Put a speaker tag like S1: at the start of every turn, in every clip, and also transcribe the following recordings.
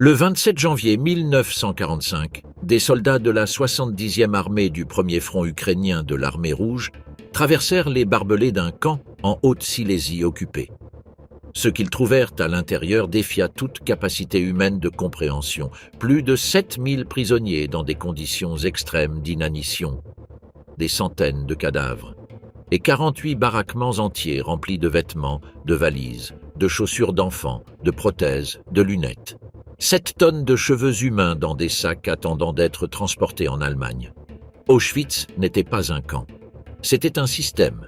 S1: Le 27 janvier 1945, des soldats de la 70e armée du premier front ukrainien de l'armée rouge traversèrent les barbelés d'un camp en Haute-Silésie occupé. Ce qu'ils trouvèrent à l'intérieur défia toute capacité humaine de compréhension. Plus de 7000 prisonniers dans des conditions extrêmes d'inanition, des centaines de cadavres, et 48 baraquements entiers remplis de vêtements, de valises, de chaussures d'enfants, de prothèses, de lunettes. 7 tonnes de cheveux humains dans des sacs attendant d'être transportés en Allemagne. Auschwitz n'était pas un camp. C'était un système.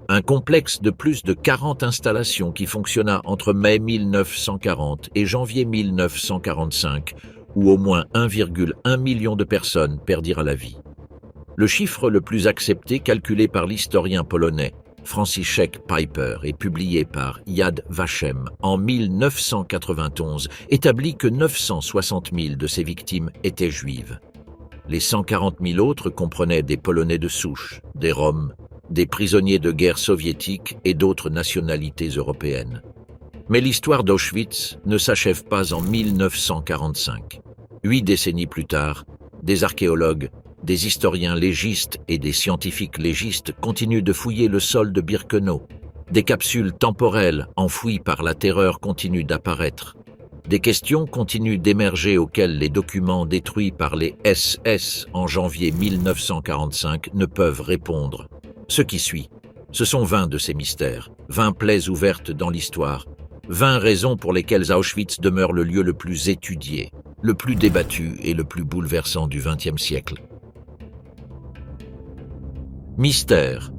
S1: Un complexe de plus de 40 installations qui fonctionna entre mai 1940 et janvier 1945, où au moins 1,1 million de personnes perdirent la vie. Le chiffre le plus accepté, calculé par l'historien polonais Franciszek Pieper et publié par Yad Vashem en 1991, établit que 960 000 de ces victimes étaient juives. Les 140 000 autres comprenaient des Polonais de souche, des Roms, des prisonniers de guerre soviétiques et d'autres nationalités européennes. Mais l'histoire d'Auschwitz ne s'achève pas en 1945. 8 décennies plus tard, des archéologues, des historiens légistes et des scientifiques légistes continuent de fouiller le sol de Birkenau. Des capsules temporelles enfouies par la terreur continuent d'apparaître. Des questions continuent d'émerger auxquelles les documents détruits par les SS en janvier 1945 ne peuvent répondre. Ce qui suit, ce sont 20 de ces mystères, 20 plaies ouvertes dans l'histoire, 20 raisons pour lesquelles Auschwitz demeure le lieu le plus étudié, le plus débattu et le plus bouleversant du XXe siècle. Mystère.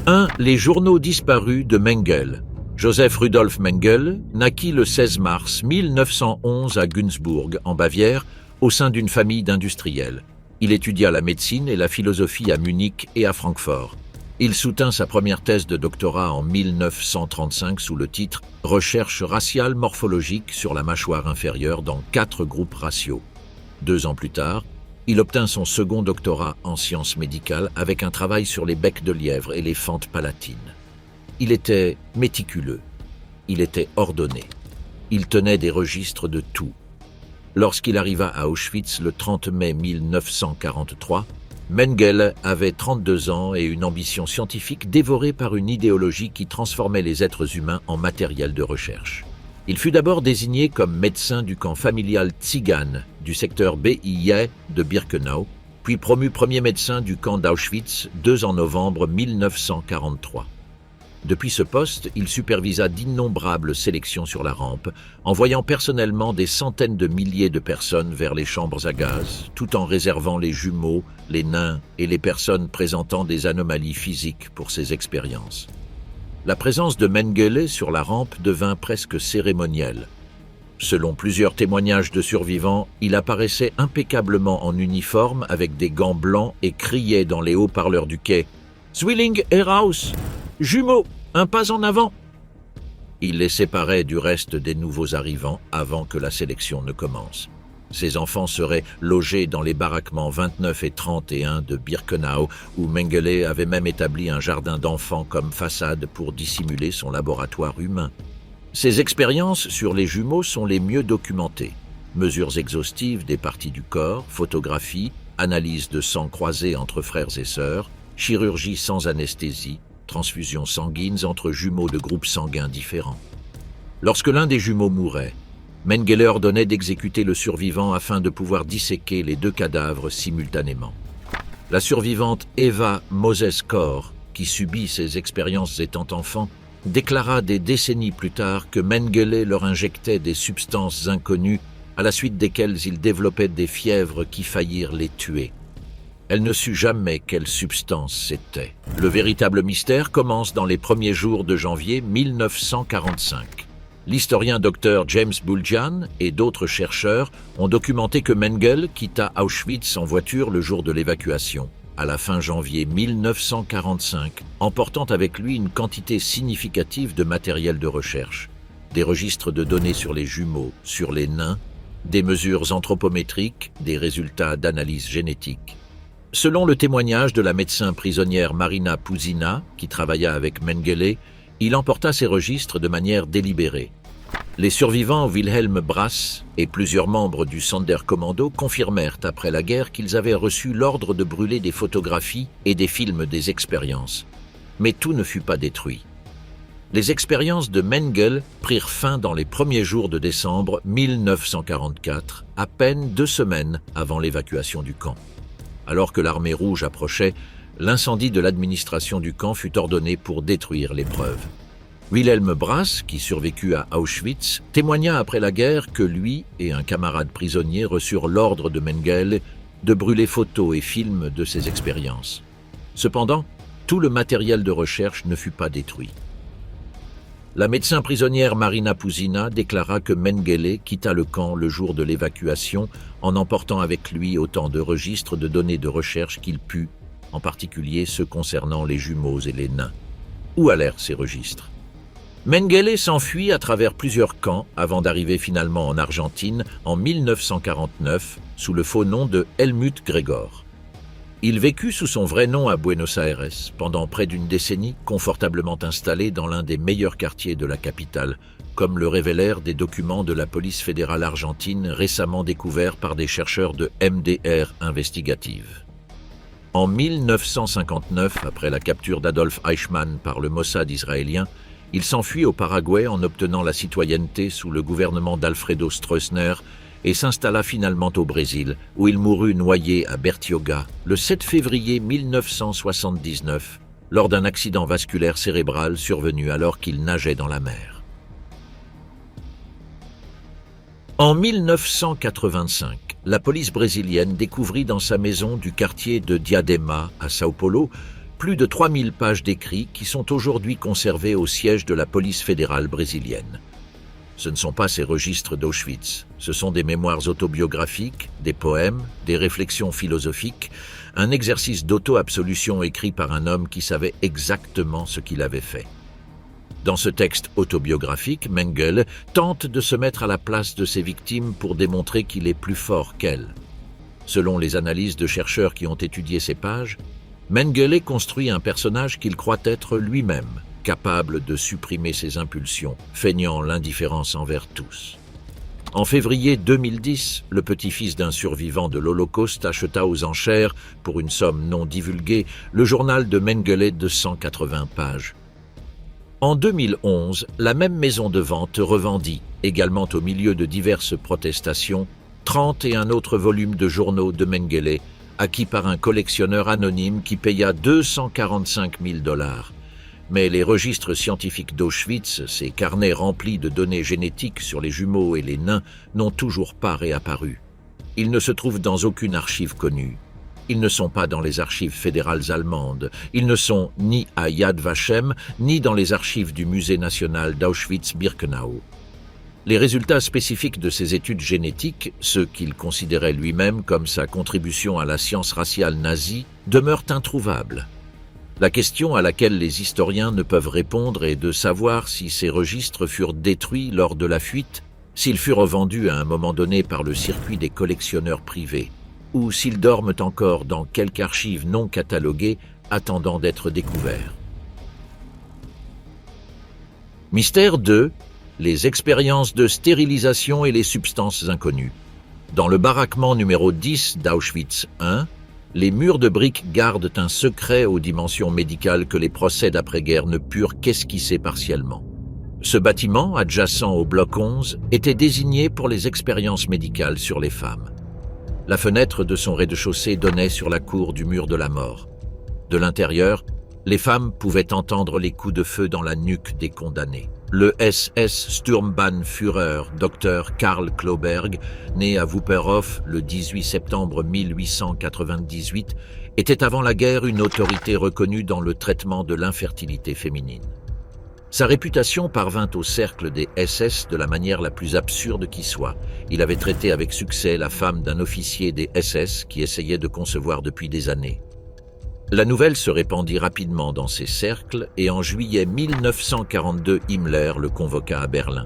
S1: 1. Les journaux disparus de Mengele. Joseph Rudolf Mengele naquit le 16 mars 1911 à Günzburg, en Bavière, au sein d'une famille d'industriels. Il étudia la médecine et la philosophie à Munich et à Francfort. Il soutint sa première thèse de doctorat en 1935 sous le titre « Recherche raciale morphologique sur la mâchoire inférieure dans 4 groupes raciaux ». 2 ans plus tard, il obtint son second doctorat en sciences médicales avec un travail sur les becs de lièvre et les fentes palatines. Il était méticuleux, il était ordonné, il tenait des registres de tout. Lorsqu'il arriva à Auschwitz le 30 mai 1943, Mengele avait 32 ans et une ambition scientifique dévorée par une idéologie qui transformait les êtres humains en matériel de recherche. Il fut d'abord désigné comme médecin du camp familial Tzigane du secteur BIE de Birkenau, puis promu premier médecin du camp d'Auschwitz 2 en novembre 1943. Depuis ce poste, il supervisa d'innombrables sélections sur la rampe, envoyant personnellement des centaines de milliers de personnes vers les chambres à gaz, tout en réservant les jumeaux, les nains et les personnes présentant des anomalies physiques pour ces expériences. La présence de Mengele sur la rampe devint presque cérémonielle. Selon plusieurs témoignages de survivants, il apparaissait impeccablement en uniforme avec des gants blancs et criait dans les haut-parleurs du quai « Zwilling heraus ! Jumeaux, un pas en avant !» Il les séparait du reste des nouveaux arrivants avant que la sélection ne commence. Ces enfants seraient logés dans les baraquements 29 et 31 de Birkenau, où Mengele avait même établi un jardin d'enfants comme façade pour dissimuler son laboratoire humain. Ces expériences sur les jumeaux sont les mieux documentées. Mesures exhaustives des parties du corps, photographies, analyse de sang croisé entre frères et sœurs, chirurgie sans anesthésie, transfusions sanguines entre jumeaux de groupes sanguins différents. Lorsque l'un des jumeaux mourait, Mengele ordonnait d'exécuter le survivant afin de pouvoir disséquer les 2 cadavres simultanément. La survivante Eva Moses-Kor, qui subit ces expériences étant enfant, déclara des décennies plus tard que Mengele leur injectait des substances inconnues à la suite desquelles ils développaient des fièvres qui faillirent les tuer. Elle ne sut jamais quelle substance c'était. Le véritable mystère commence dans les premiers jours de janvier 1945. L'historien Dr James Buljan et d'autres chercheurs ont documenté que Mengele quitta Auschwitz en voiture le jour de l'évacuation, à la fin janvier 1945, emportant avec lui une quantité significative de matériel de recherche, des registres de données sur les jumeaux, sur les nains, des mesures anthropométriques, des résultats d'analyse génétique. Selon le témoignage de la médecin prisonnière Marina Puzina, qui travailla avec Mengele, il emporta ces registres de manière délibérée. Les survivants Wilhelm Brass et plusieurs membres du Sonderkommando confirmèrent après la guerre qu'ils avaient reçu l'ordre de brûler des photographies et des films des expériences. Mais tout ne fut pas détruit. Les expériences de Mengele prirent fin dans les premiers jours de décembre 1944, à peine 2 semaines avant l'évacuation du camp. Alors que l'armée rouge approchait, l'incendie de l'administration du camp fut ordonné pour détruire les preuves. Wilhelm Brass, qui survécut à Auschwitz, témoigna après la guerre que lui et un camarade prisonnier reçurent l'ordre de Mengele de brûler photos et films de ses expériences. Cependant, tout le matériel de recherche ne fut pas détruit. La médecin prisonnière Marina Puzina déclara que Mengele quitta le camp le jour de l'évacuation en emportant avec lui autant de registres de données de recherche qu'il put, en particulier ceux concernant les jumeaux et les nains. Où allèrent ces registres? Mengele s'enfuit à travers plusieurs camps avant d'arriver finalement en Argentine en 1949 sous le faux nom de Helmut Gregor. Il vécut sous son vrai nom à Buenos Aires pendant près d'une décennie, confortablement installé dans l'un des meilleurs quartiers de la capitale, comme le révélèrent des documents de la police fédérale argentine récemment découverts par des chercheurs de MDR Investigative. En 1959, après la capture d'Adolf Eichmann par le Mossad israélien, il s'enfuit au Paraguay en obtenant la citoyenneté sous le gouvernement d'Alfredo Stroessner et s'installa finalement au Brésil, où il mourut noyé à Bertioga le 7 février 1979 lors d'un accident vasculaire cérébral survenu alors qu'il nageait dans la mer. En 1985, la police brésilienne découvrit dans sa maison du quartier de Diadema à Sao Paulo plus de 3000 pages d'écrits qui sont aujourd'hui conservés au siège de la police fédérale brésilienne. Ce ne sont pas ces registres d'Auschwitz, ce sont des mémoires autobiographiques, des poèmes, des réflexions philosophiques, un exercice d'auto-absolution écrit par un homme qui savait exactement ce qu'il avait fait. Dans ce texte autobiographique, Mengele tente de se mettre à la place de ses victimes pour démontrer qu'il est plus fort qu'elles. Selon les analyses de chercheurs qui ont étudié ces pages, Mengele construit un personnage qu'il croit être lui-même, capable de supprimer ses impulsions, feignant l'indifférence envers tous. En février 2010, le petit-fils d'un survivant de l'Holocauste acheta aux enchères, pour une somme non divulguée, le journal de Mengele de 180 pages. En 2011, la même maison de vente revendit, également au milieu de diverses protestations, 31 autres volumes de journaux de Mengele, acquis par un collectionneur anonyme qui paya 245 000 $. Mais les registres scientifiques d'Auschwitz, ces carnets remplis de données génétiques sur les jumeaux et les nains, n'ont toujours pas réapparu. Ils ne se trouvent dans aucune archive connue. Ils ne sont pas dans les archives fédérales allemandes. Ils ne sont ni à Yad Vashem, ni dans les archives du Musée national d'Auschwitz-Birkenau. Les résultats spécifiques de ces études génétiques, ceux qu'il considérait lui-même comme sa contribution à la science raciale nazie, demeurent introuvables. La question à laquelle les historiens ne peuvent répondre est de savoir si ces registres furent détruits lors de la fuite, s'ils furent revendus à un moment donné par le circuit des collectionneurs privés, ou s'ils dorment encore dans quelque archive non cataloguée attendant d'être découverts. Mystère 2. Les expériences de stérilisation et les substances inconnues. Dans le baraquement numéro 10 d'Auschwitz I, les murs de briques gardent un secret aux dimensions médicales que les procès d'après-guerre ne purent qu'esquisser partiellement. Ce bâtiment, adjacent au bloc 11, était désigné pour les expériences médicales sur les femmes. La fenêtre de son rez-de-chaussée donnait sur la cour du mur de la mort. De l'intérieur, les femmes pouvaient entendre les coups de feu dans la nuque des condamnés. Le SS Sturmbannführer Dr Karl Kloberg, né à Wupperhof le 18 septembre 1898, était avant la guerre une autorité reconnue dans le traitement de l'infertilité féminine. Sa réputation parvint au cercle des SS de la manière la plus absurde qui soit. Il avait traité avec succès la femme d'un officier des SS qui essayait de concevoir depuis des années. La nouvelle se répandit rapidement dans ces cercles et en juillet 1942, Himmler le convoqua à Berlin.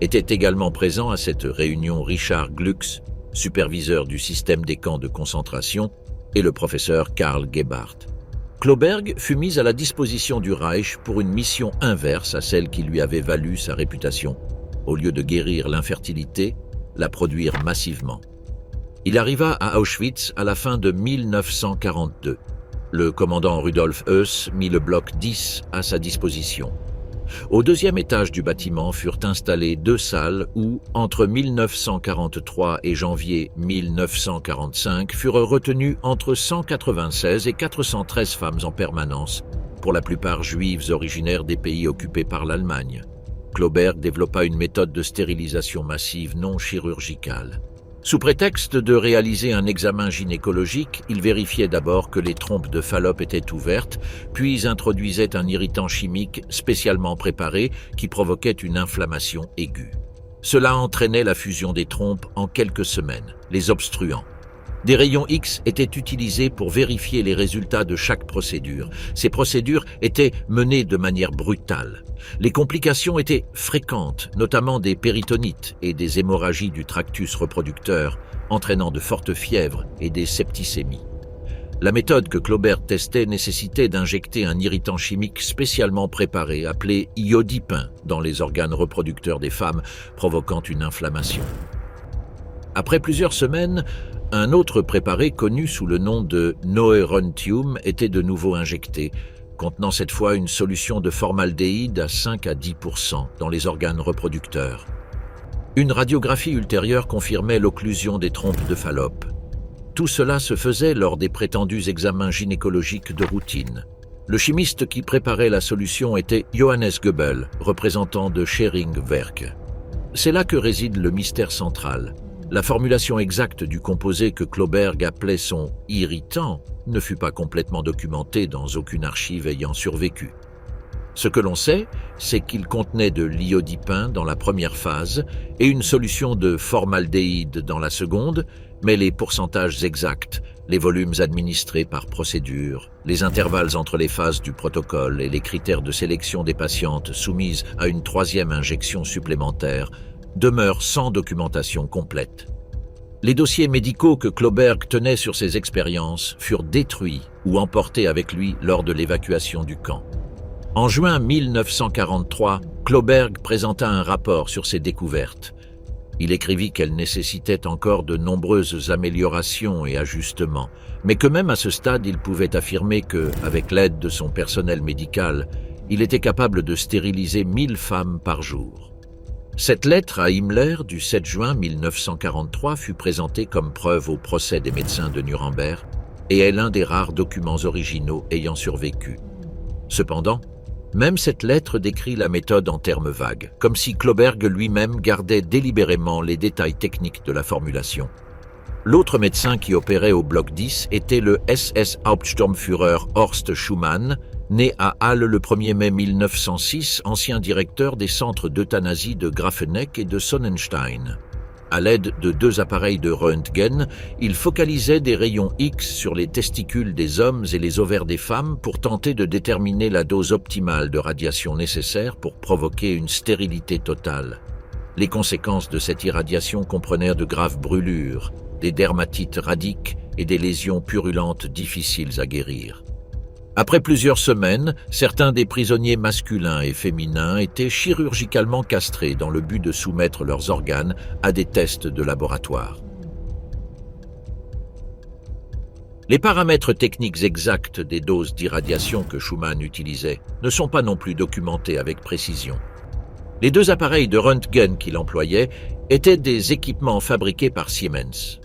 S1: Était également présent à cette réunion Richard Glucks, superviseur du système des camps de concentration, et le professeur Karl Gebhardt. Kloberg fut mis à la disposition du Reich pour une mission inverse à celle qui lui avait valu sa réputation, Au lieu de guérir l'infertilité, la produire massivement. Il arriva à Auschwitz à la fin de 1942. Le commandant Rudolf Höss mit le bloc 10 à sa disposition. Au deuxième étage du bâtiment furent installées 2 salles où, entre 1943 et janvier 1945, furent retenues entre 196 et 413 femmes en permanence, pour la plupart juives originaires des pays occupés par l'Allemagne. Klauberg développa une méthode de stérilisation massive non chirurgicale. Sous prétexte de réaliser un examen gynécologique, il vérifiait d'abord que les trompes de Fallope étaient ouvertes, puis introduisait un irritant chimique spécialement préparé qui provoquait une inflammation aiguë. Cela entraînait la fusion des trompes en quelques semaines, les obstruant. Des rayons X étaient utilisés pour vérifier les résultats de chaque procédure. Ces procédures étaient menées de manière brutale. Les complications étaient fréquentes, notamment des péritonites et des hémorragies du tractus reproducteur, entraînant de fortes fièvres et des septicémies. La méthode que Klauberg testait nécessitait d'injecter un irritant chimique spécialement préparé, appelé iodipin, dans les organes reproducteurs des femmes, provoquant une inflammation. Après plusieurs semaines, un autre préparé connu sous le nom de Noerontium était de nouveau injecté, contenant cette fois une solution de formaldéhyde à 5 à 10% dans les organes reproducteurs. Une radiographie ultérieure confirmait l'occlusion des trompes de Fallope. Tout cela se faisait lors des prétendus examens gynécologiques de routine. Le chimiste qui préparait la solution était Johannes Goebbels, représentant de Schering-Werke. C'est là que réside le mystère central. La formulation exacte du composé que Klauberg appelait son « irritant » ne fut pas complètement documentée dans aucune archive ayant survécu. Ce que l'on sait, c'est qu'il contenait de l'iodipin dans la première phase et une solution de formaldéhyde dans la seconde, mais les pourcentages exacts, les volumes administrés par procédure, les intervalles entre les phases du protocole et les critères de sélection des patientes soumises à une 3e injection supplémentaire demeurent sans documentation complète. Les dossiers médicaux que Klauberg tenait sur ses expériences furent détruits ou emportés avec lui lors de l'évacuation du camp. En juin 1943, Klauberg présenta un rapport sur ses découvertes. Il écrivit qu'elles nécessitaient encore de nombreuses améliorations et ajustements, mais que même à ce stade, il pouvait affirmer que, avec l'aide de son personnel médical, il était capable de stériliser 1000 femmes par jour. Cette lettre à Himmler du 7 juin 1943 fut présentée comme preuve au procès des médecins de Nuremberg et est l'un des rares documents originaux ayant survécu. Cependant, même cette lettre décrit la méthode en termes vagues, comme si Klauberg lui-même gardait délibérément les détails techniques de la formulation. L'autre médecin qui opérait au bloc 10 était le SS Hauptsturmführer Horst Schumann, né à Halle le 1er mai 1906, ancien directeur des centres d'euthanasie de Grafenegg et de Sonnenstein. À l'aide de 2 appareils de Röntgen, il focalisait des rayons X sur les testicules des hommes et les ovaires des femmes pour tenter de déterminer la dose optimale de radiation nécessaire pour provoquer une stérilité totale. Les conséquences de cette irradiation comprenèrent de graves brûlures, des dermatites radiques et des lésions purulentes difficiles à guérir. Après plusieurs semaines, certains des prisonniers masculins et féminins étaient chirurgicalement castrés dans le but de soumettre leurs organes à des tests de laboratoire. Les paramètres techniques exacts des doses d'irradiation que Schumann utilisait ne sont pas non plus documentés avec précision. Les 2 appareils de Röntgen qu'il employait étaient des équipements fabriqués par Siemens.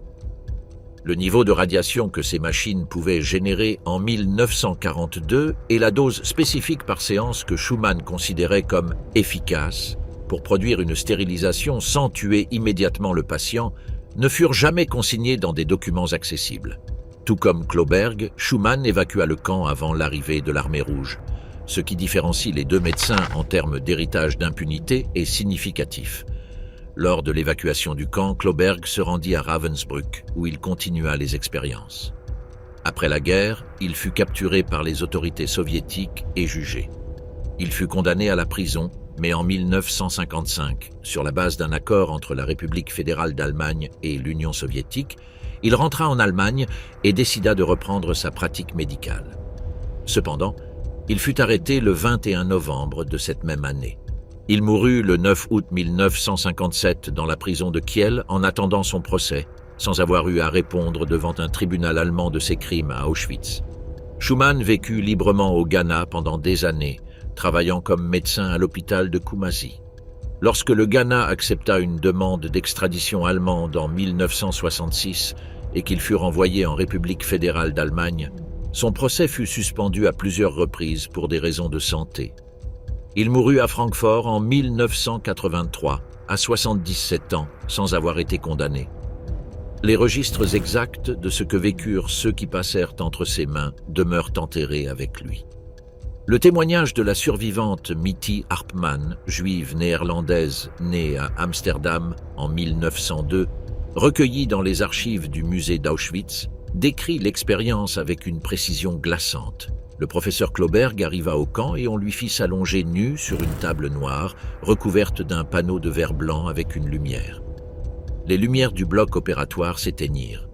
S1: Le niveau de radiation que ces machines pouvaient générer en 1942 et la dose spécifique par séance que Schumann considérait comme efficace pour produire une stérilisation sans tuer immédiatement le patient ne furent jamais consignés dans des documents accessibles. Tout comme Klauberg, Schumann évacua le camp avant l'arrivée de l'Armée rouge. Ce qui différencie les 2 médecins en termes d'héritage d'impunité est significatif. Lors de l'évacuation du camp, Klauberg se rendit à Ravensbrück, où il continua les expériences. Après la guerre, il fut capturé par les autorités soviétiques et jugé. Il fut condamné à la prison, mais en 1955, sur la base d'un accord entre la République fédérale d'Allemagne et l'Union soviétique, il rentra en Allemagne et décida de reprendre sa pratique médicale. Cependant, il fut arrêté le 21 novembre de cette même année. Il mourut le 9 août 1957 dans la prison de Kiel en attendant son procès, sans avoir eu à répondre devant un tribunal allemand de ses crimes à Auschwitz. Schumann vécut librement au Ghana pendant des années, travaillant comme médecin à l'hôpital de Kumasi. Lorsque le Ghana accepta une demande d'extradition allemande en 1966 et qu'il fut renvoyé en République fédérale d'Allemagne, son procès fut suspendu à plusieurs reprises pour des raisons de santé. Il mourut à Francfort en 1983, à 77 ans, sans avoir été condamné. Les registres exacts de ce que vécurent ceux qui passèrent entre ses mains demeurent enterrés avec lui. Le témoignage de la survivante Mitty Harpman, juive néerlandaise née à Amsterdam en 1902, recueilli dans les archives du musée d'Auschwitz, décrit l'expérience avec une précision glaçante. Le professeur Klauberg arriva au camp et on lui fit s'allonger nu sur une table noire, recouverte d'un panneau de verre blanc avec une lumière. Les lumières du bloc opératoire s'éteignirent.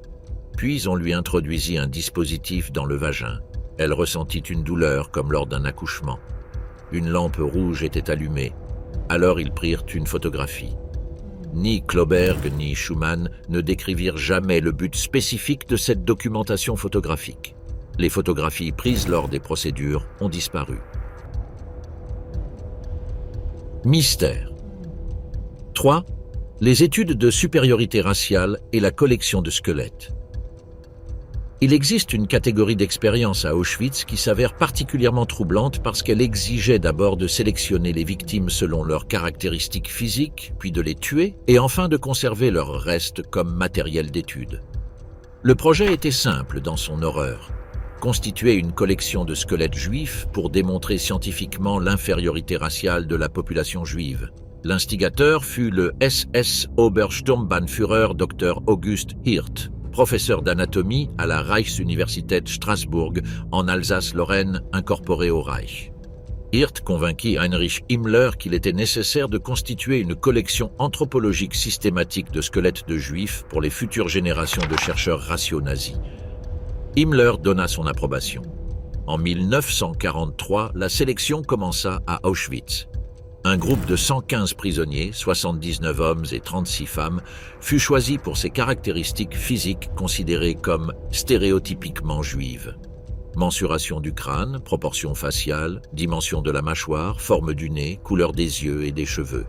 S1: Puis on lui introduisit un dispositif dans le vagin. Elle ressentit une douleur comme lors d'un accouchement. Une lampe rouge était allumée. Alors ils prirent une photographie. Ni Klauberg ni Schumann ne décrivirent jamais le but spécifique de cette documentation photographique. Les photographies prises lors des procédures ont disparu. Mystère. 3. Les études de supériorité raciale et la collection de squelettes. Il existe une catégorie d'expériences à Auschwitz qui s'avère particulièrement troublante parce qu'elle exigeait d'abord de sélectionner les victimes selon leurs caractéristiques physiques, puis de les tuer, et enfin de conserver leurs restes comme matériel d'étude. Le projet était simple dans son horreur. Constituer une collection de squelettes juifs pour démontrer scientifiquement l'infériorité raciale de la population juive. L'instigateur fut le SS Obersturmbannführer Dr. August Hirt, professeur d'anatomie à la Reichsuniversität Strasbourg en Alsace-Lorraine incorporée au Reich. Hirt convainquit Heinrich Himmler qu'il était nécessaire de constituer une collection anthropologique systématique de squelettes de juifs pour les futures générations de chercheurs raciaux nazis. Himmler donna son approbation. En 1943, la sélection commença à Auschwitz. Un groupe de 115 prisonniers, 79 hommes et 36 femmes, fut choisi pour ses caractéristiques physiques considérées comme stéréotypiquement juives. Mensuration du crâne, proportion faciale, dimension de la mâchoire, forme du nez, couleur des yeux et des cheveux.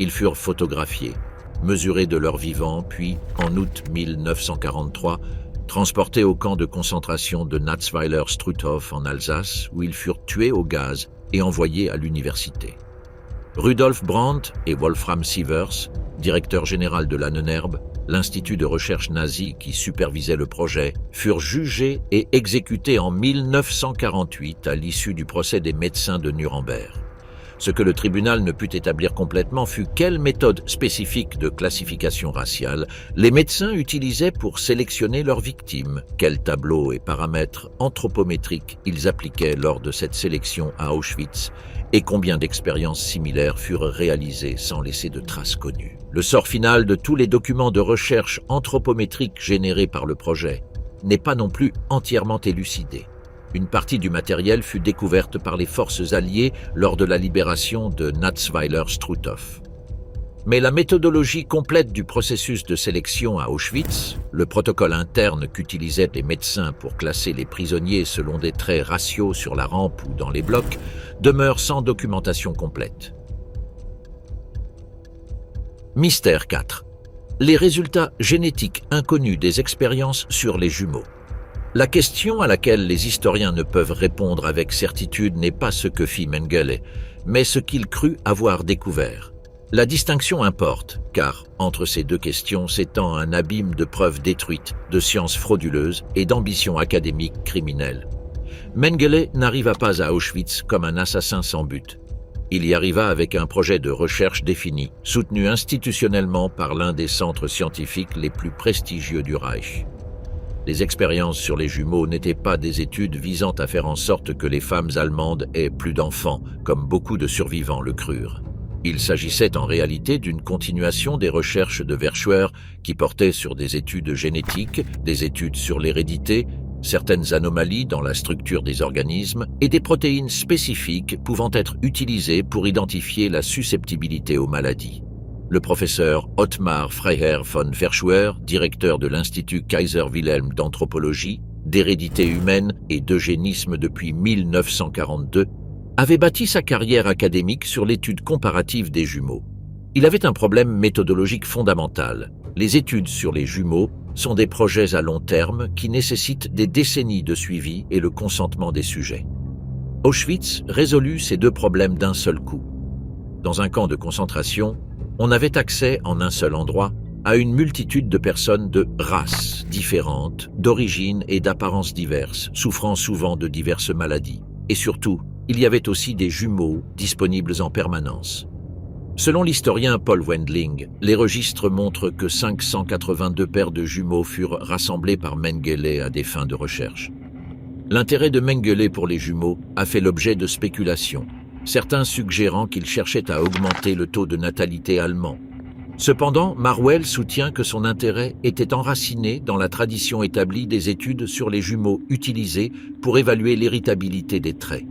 S1: Ils furent photographiés, mesurés de leur vivant, puis, en août 1943, transportés au camp de concentration de Natzweiler-Struthof en Alsace, où ils furent tués au gaz et envoyés à l'université. Rudolf Brandt et Wolfram Sievers, directeur général de l'Ahnenerbe, l'institut de recherche nazi qui supervisait le projet, furent jugés et exécutés en 1948 à l'issue du procès des médecins de Nuremberg. Ce que le tribunal ne put établir complètement fut quelle méthode spécifique de classification raciale les médecins utilisaient pour sélectionner leurs victimes, quels tableaux et paramètres anthropométriques ils appliquaient lors de cette sélection à Auschwitz, et combien d'expériences similaires furent réalisées sans laisser de traces connues. Le sort final de tous les documents de recherche anthropométrique générés par le projet n'est pas non plus entièrement élucidé. Une partie du matériel fut découverte par les forces alliées lors de la libération de Natzweiler-Struthof. Mais la méthodologie complète du processus de sélection à Auschwitz, le protocole interne qu'utilisaient les médecins pour classer les prisonniers selon des traits raciaux sur la rampe ou dans les blocs, demeure sans documentation complète. Mystère 4. Les résultats génétiques inconnus des expériences sur les jumeaux. La question à laquelle les historiens ne peuvent répondre avec certitude n'est pas ce que fit Mengele, mais ce qu'il crut avoir découvert. La distinction importe, car entre ces deux questions s'étend un abîme de preuves détruites, de sciences frauduleuses et d'ambitions académiques criminelles. Mengele n'arriva pas à Auschwitz comme un assassin sans but. Il y arriva avec un projet de recherche défini, soutenu institutionnellement par l'un des centres scientifiques les plus prestigieux du Reich. Les expériences sur les jumeaux n'étaient pas des études visant à faire en sorte que les femmes allemandes aient plus d'enfants, comme beaucoup de survivants le crurent. Il s'agissait en réalité d'une continuation des recherches de Verschuer qui portaient sur des études génétiques, des études sur l'hérédité, certaines anomalies dans la structure des organismes et des protéines spécifiques pouvant être utilisées pour identifier la susceptibilité aux maladies. Le professeur Ottmar Freiherr von Verschuer, directeur de l'Institut Kaiser Wilhelm d'anthropologie, d'hérédité humaine et d'eugénisme depuis 1942, avait bâti sa carrière académique sur l'étude comparative des jumeaux. Il avait un problème méthodologique fondamental. Les études sur les jumeaux sont des projets à long terme qui nécessitent des décennies de suivi et le consentement des sujets. Auschwitz résolut ces deux problèmes d'un seul coup. Dans un camp de concentration, on avait accès en un seul endroit à une multitude de personnes de races différentes, d'origines et d'apparences diverses, souffrant souvent de diverses maladies. Et surtout, il y avait aussi des jumeaux disponibles en permanence. Selon l'historien Paul Wendling, les registres montrent que 582 paires de jumeaux furent rassemblés par Mengele à des fins de recherche. L'intérêt de Mengele pour les jumeaux a fait l'objet de spéculations, certains suggérant qu'il cherchait à augmenter le taux de natalité allemand. Cependant, Marwell soutient que son intérêt était enraciné dans la tradition établie des études sur les jumeaux utilisés pour évaluer l'héritabilité des traits.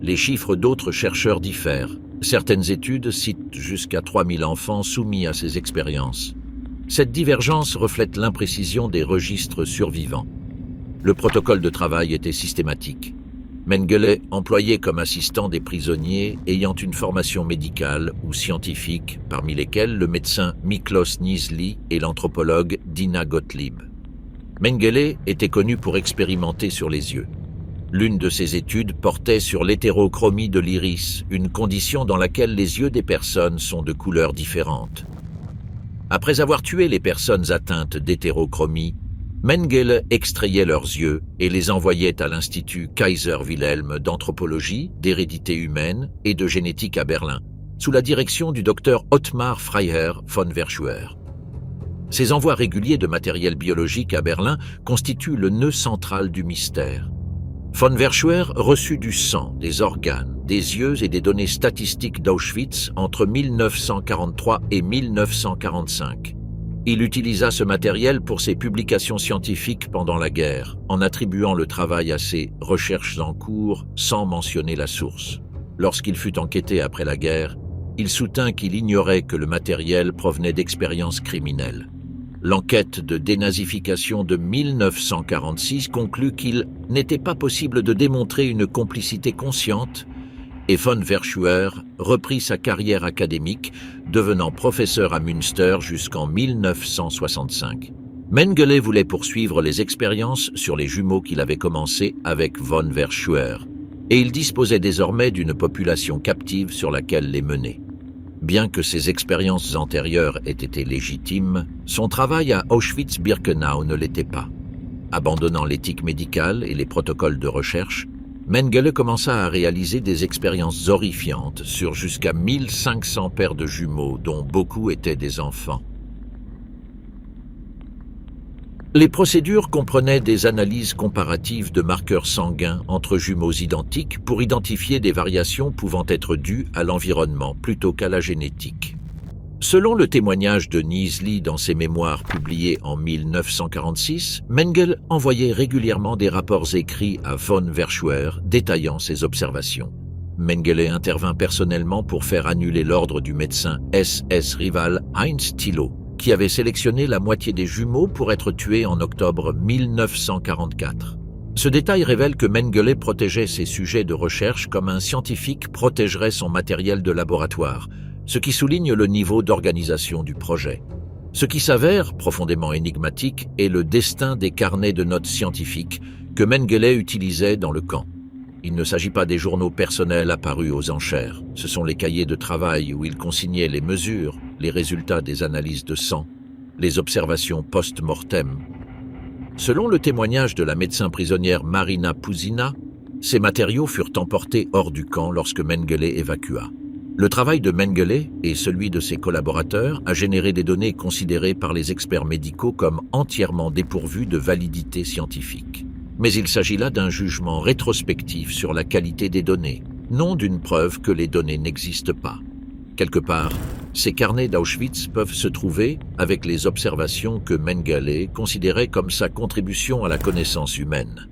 S1: Les chiffres d'autres chercheurs diffèrent. Certaines études citent jusqu'à 3000 enfants soumis à ces expériences. Cette divergence reflète l'imprécision des registres survivants. Le protocole de travail était systématique. Mengele employait comme assistant des prisonniers ayant une formation médicale ou scientifique, parmi lesquels le médecin Miklos Nizli et l'anthropologue Dina Gottlieb. Mengele était connu pour expérimenter sur les yeux. L'une de ses études portait sur l'hétérochromie de l'iris, une condition dans laquelle les yeux des personnes sont de couleurs différentes. Après avoir tué les personnes atteintes d'hétérochromie, Mengele extrayait leurs yeux et les envoyait à l'Institut Kaiser Wilhelm d'anthropologie, d'hérédité humaine et de génétique à Berlin, sous la direction du docteur Ottmar Freiherr von Verschuer. Ces envois réguliers de matériel biologique à Berlin constituent le nœud central du mystère. Von Verschuer reçut du sang, des organes, des yeux et des données statistiques d'Auschwitz entre 1943 et 1945. Il utilisa ce matériel pour ses publications scientifiques pendant la guerre, en attribuant le travail à ses « recherches en cours » sans mentionner la source. Lorsqu'il fut enquêté après la guerre, il soutint qu'il ignorait que le matériel provenait d'expériences criminelles. L'enquête de dénazification de 1946 conclut qu'il n'était pas possible de démontrer une complicité consciente et von Verschuer reprit sa carrière académique, devenant professeur à Münster jusqu'en 1965. Mengele voulait poursuivre les expériences sur les jumeaux qu'il avait commencées avec von Verschuer, et il disposait désormais d'une population captive sur laquelle les mener. Bien que ses expériences antérieures aient été légitimes, son travail à Auschwitz-Birkenau ne l'était pas. Abandonnant l'éthique médicale et les protocoles de recherche, Mengele commença à réaliser des expériences horrifiantes sur jusqu'à 1500 paires de jumeaux, dont beaucoup étaient des enfants. Les procédures comprenaient des analyses comparatives de marqueurs sanguins entre jumeaux identiques pour identifier des variations pouvant être dues à l'environnement plutôt qu'à la génétique. Selon le témoignage de Nizli dans ses mémoires publiés en 1946, Mengele envoyait régulièrement des rapports écrits à von Verschuer détaillant ses observations. Mengele intervint personnellement pour faire annuler l'ordre du médecin SS rival Heinz Thilo, qui avait sélectionné la moitié des jumeaux pour être tués en octobre 1944. Ce détail révèle que Mengele protégeait ses sujets de recherche comme un scientifique protégerait son matériel de laboratoire, ce qui souligne le niveau d'organisation du projet. Ce qui s'avère profondément énigmatique est le destin des carnets de notes scientifiques que Mengele utilisait dans le camp. Il ne s'agit pas des journaux personnels apparus aux enchères. Ce sont les cahiers de travail où il consignait les mesures, les résultats des analyses de sang, les observations post-mortem. Selon le témoignage de la médecin prisonnière Marina Puzina, ces matériaux furent emportés hors du camp lorsque Mengele évacua. Le travail de Mengele et celui de ses collaborateurs a généré des données considérées par les experts médicaux comme entièrement dépourvues de validité scientifique. Mais il s'agit là d'un jugement rétrospectif sur la qualité des données, non d'une preuve que les données n'existent pas. Quelque part, Ces carnets d'Auschwitz peuvent se trouver avec les observations que Mengele considérait comme sa contribution à la connaissance humaine.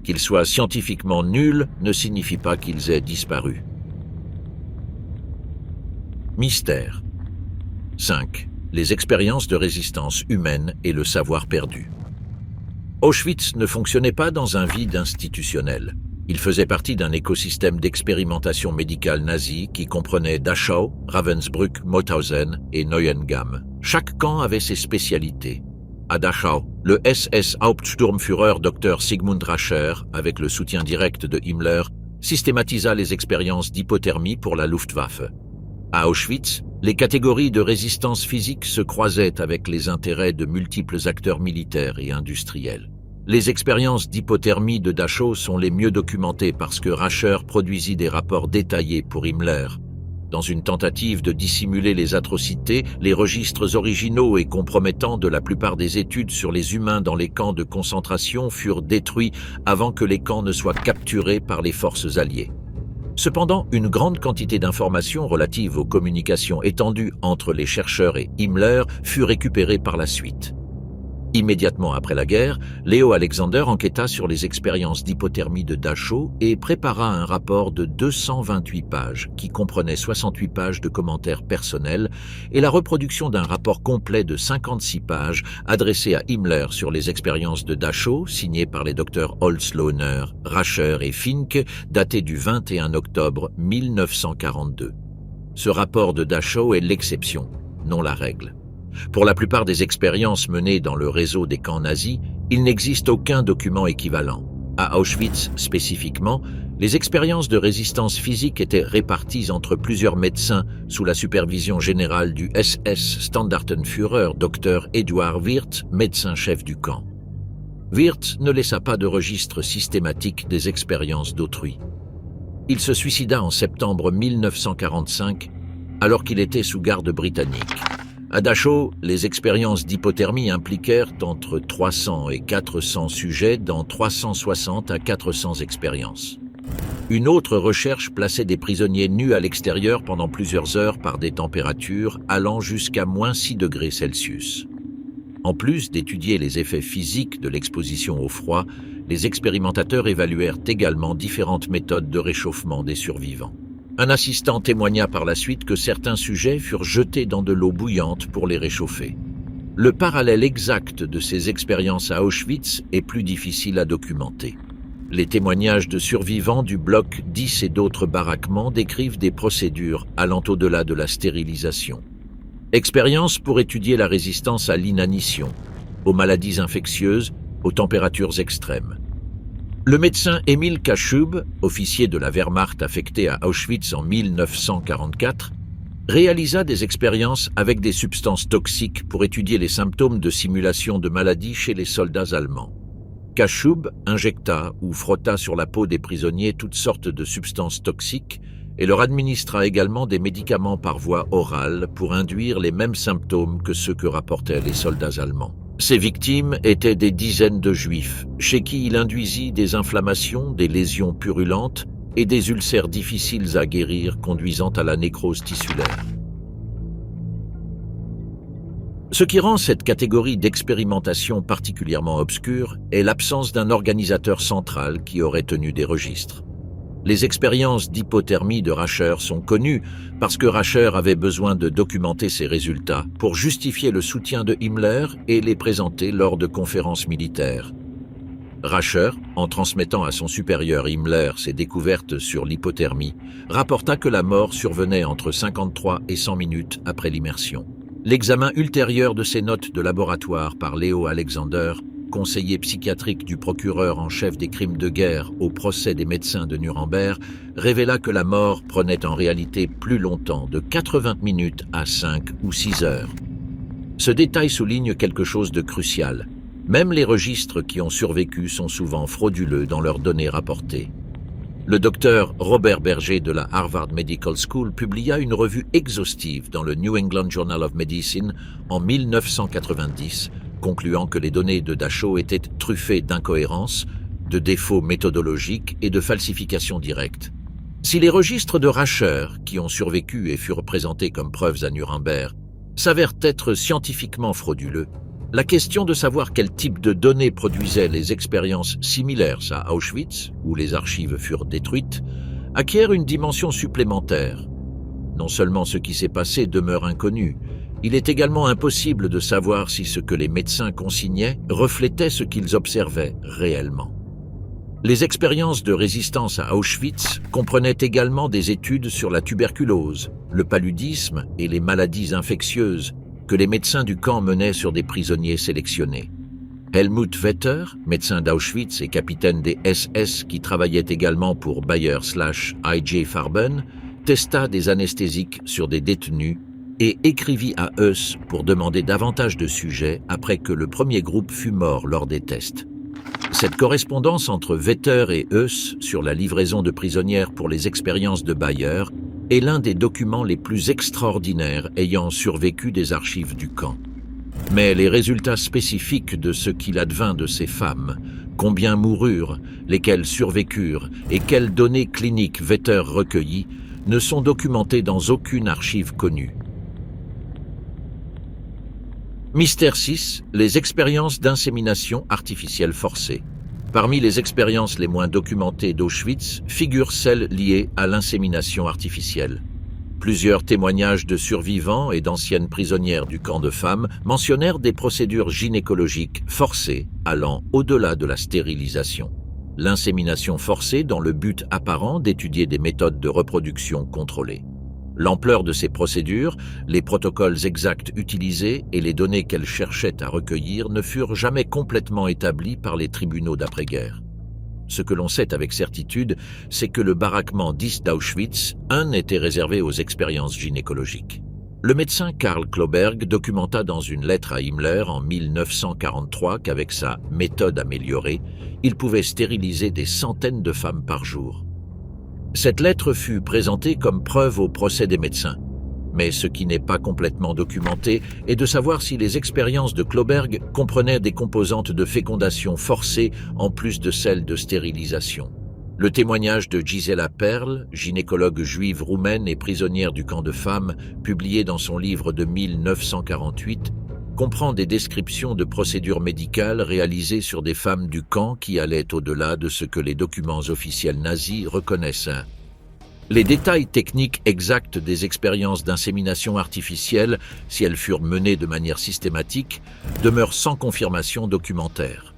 S1: Qu'ils soient scientifiquement nuls ne signifie pas qu'ils aient disparu. Mystère. 5. Les expériences de résistance humaine et le savoir perdu. Auschwitz ne fonctionnait pas dans un vide institutionnel. Il faisait partie d'un écosystème d'expérimentation médicale nazie qui comprenait Dachau, Ravensbrück, Mauthausen et Neuengamme. Chaque camp avait ses spécialités. À Dachau, le SS-Hauptsturmführer Dr Sigmund Rascher, avec le soutien direct de Himmler, systématisa les expériences d'hypothermie pour la Luftwaffe. À Auschwitz, les catégories de résistance physique se croisaient avec les intérêts de multiples acteurs militaires et industriels. Les expériences d'hypothermie de Dachau sont les mieux documentées parce que Rascher produisit des rapports détaillés pour Himmler. Dans une tentative de dissimuler les atrocités, les registres originaux et compromettants de la plupart des études sur les humains dans les camps de concentration furent détruits avant que les camps ne soient capturés par les forces alliées. Cependant, une grande quantité d'informations relatives aux communications étendues entre les chercheurs et Himmler fut récupérée par la suite. Immédiatement après la guerre, Leo Alexander enquêta sur les expériences d'hypothermie de Dachau et prépara un rapport de 228 pages qui comprenait 68 pages de commentaires personnels et la reproduction d'un rapport complet de 56 pages adressé à Himmler sur les expériences de Dachau, signé par les docteurs Holzlohner, Rascher et Fink, daté du 21 octobre 1942. Ce rapport de Dachau est l'exception, non la règle. Pour la plupart des expériences menées dans le réseau des camps nazis, il n'existe aucun document équivalent. À Auschwitz spécifiquement, les expériences de résistance physique étaient réparties entre plusieurs médecins sous la supervision générale du SS-Standartenführer Dr Eduard Wirth, médecin-chef du camp. Wirth ne laissa pas de registre systématique des expériences d'autrui. Il se suicida en septembre 1945 alors qu'il était sous garde britannique. À Dachau, les expériences d'hypothermie impliquèrent entre 300 et 400 sujets dans 360 à 400 expériences. Une autre recherche plaçait des prisonniers nus à l'extérieur pendant plusieurs heures par des températures allant jusqu'à -6 degrés Celsius. En plus d'étudier les effets physiques de l'exposition au froid, les expérimentateurs évaluèrent également différentes méthodes de réchauffement des survivants. Un assistant témoigna par la suite que certains sujets furent jetés dans de l'eau bouillante pour les réchauffer. Le parallèle exact de ces expériences à Auschwitz est plus difficile à documenter. Les témoignages de survivants du bloc 10 et d'autres baraquements décrivent des procédures allant au-delà de la stérilisation. Expériences pour étudier la résistance à l'inanition, aux maladies infectieuses, aux températures extrêmes. Le médecin Emil Kaschub, officier de la Wehrmacht affecté à Auschwitz en 1944, réalisa des expériences avec des substances toxiques pour étudier les symptômes de simulation de maladies chez les soldats allemands. Kaschub injecta ou frotta sur la peau des prisonniers toutes sortes de substances toxiques et leur administra également des médicaments par voie orale pour induire les mêmes symptômes que ceux que rapportaient les soldats allemands. Ces victimes étaient des dizaines de juifs, chez qui il induisit des inflammations, des lésions purulentes et des ulcères difficiles à guérir conduisant à la nécrose tissulaire. Ce qui rend cette catégorie d'expérimentation particulièrement obscure est l'absence d'un organisateur central qui aurait tenu des registres. Les expériences d'hypothermie de Rascher sont connues parce que Rascher avait besoin de documenter ses résultats pour justifier le soutien de Himmler et les présenter lors de conférences militaires. Rascher, en transmettant à son supérieur Himmler ses découvertes sur l'hypothermie, rapporta que la mort survenait entre 53 et 100 minutes après l'immersion. L'examen ultérieur de ces notes de laboratoire par Leo Alexander, conseiller psychiatrique du procureur en chef des crimes de guerre au procès des médecins de Nuremberg, révéla que la mort prenait en réalité plus longtemps, de 80 minutes à 5 ou 6 heures. Ce détail souligne quelque chose de crucial. Même les registres qui ont survécu sont souvent frauduleux dans leurs données rapportées. Le docteur Robert Berger de la Harvard Medical School publia une revue exhaustive dans le New England Journal of Medicine en 1990, concluant que les données de Dachau étaient truffées d'incohérences, de défauts méthodologiques et de falsifications directes. Si les registres de Rascher, qui ont survécu et furent présentés comme preuves à Nuremberg, s'avèrent être scientifiquement frauduleux, la question de savoir quel type de données produisaient les expériences similaires à Auschwitz, où les archives furent détruites, acquiert une dimension supplémentaire. Non seulement ce qui s'est passé demeure inconnu, il est également impossible de savoir si ce que les médecins consignaient reflétait ce qu'ils observaient réellement. Les expériences de résistance à Auschwitz comprenaient également des études sur la tuberculose, le paludisme et les maladies infectieuses que les médecins du camp menaient sur des prisonniers sélectionnés. Helmut Vetter, médecin d'Auschwitz et capitaine des SS qui travaillait également pour Bayer/I.J. Farben, testa des anesthésiques sur des détenus et écrivit à Heuss pour demander davantage de sujets après que le premier groupe fut mort lors des tests. Cette correspondance entre Vetter et Heuss sur la livraison de prisonnières pour les expériences de Bayer est l'un des documents les plus extraordinaires ayant survécu des archives du camp. Mais les résultats spécifiques de ce qu'il advint de ces femmes, combien moururent, lesquelles survécurent et quelles données cliniques Vetter recueillit, ne sont documentés dans aucune archive connue. Mystère 6. Les expériences d'insémination artificielle forcée. Parmi les expériences les moins documentées d'Auschwitz figurent celles liées à l'insémination artificielle. Plusieurs témoignages de survivants et d'anciennes prisonnières du camp de femmes mentionnèrent des procédures gynécologiques forcées allant au-delà de la stérilisation. L'insémination forcée dans le but apparent d'étudier des méthodes de reproduction contrôlées. L'ampleur de ces procédures, les protocoles exacts utilisés et les données qu'elles cherchaient à recueillir ne furent jamais complètement établis par les tribunaux d'après-guerre. Ce que l'on sait avec certitude, c'est que le baraquement 10 d'Auschwitz, était réservé aux expériences gynécologiques. Le médecin Karl Kloberg documenta dans une lettre à Himmler en 1943 qu'avec sa méthode améliorée, il pouvait stériliser des centaines de femmes par jour. Cette lettre fut présentée comme preuve au procès des médecins. Mais ce qui n'est pas complètement documenté est de savoir si les expériences de Kloberg comprenaient des composantes de fécondation forcée en plus de celles de stérilisation. Le témoignage de Gisela Perl, gynécologue juive roumaine et prisonnière du camp de femmes, publié dans son livre de 1948, comprend des descriptions de procédures médicales réalisées sur des femmes du camp qui allaient au-delà de ce que les documents officiels nazis reconnaissent. Les détails techniques exacts des expériences d'insémination artificielle, si elles furent menées de manière systématique, demeurent sans confirmation documentaire.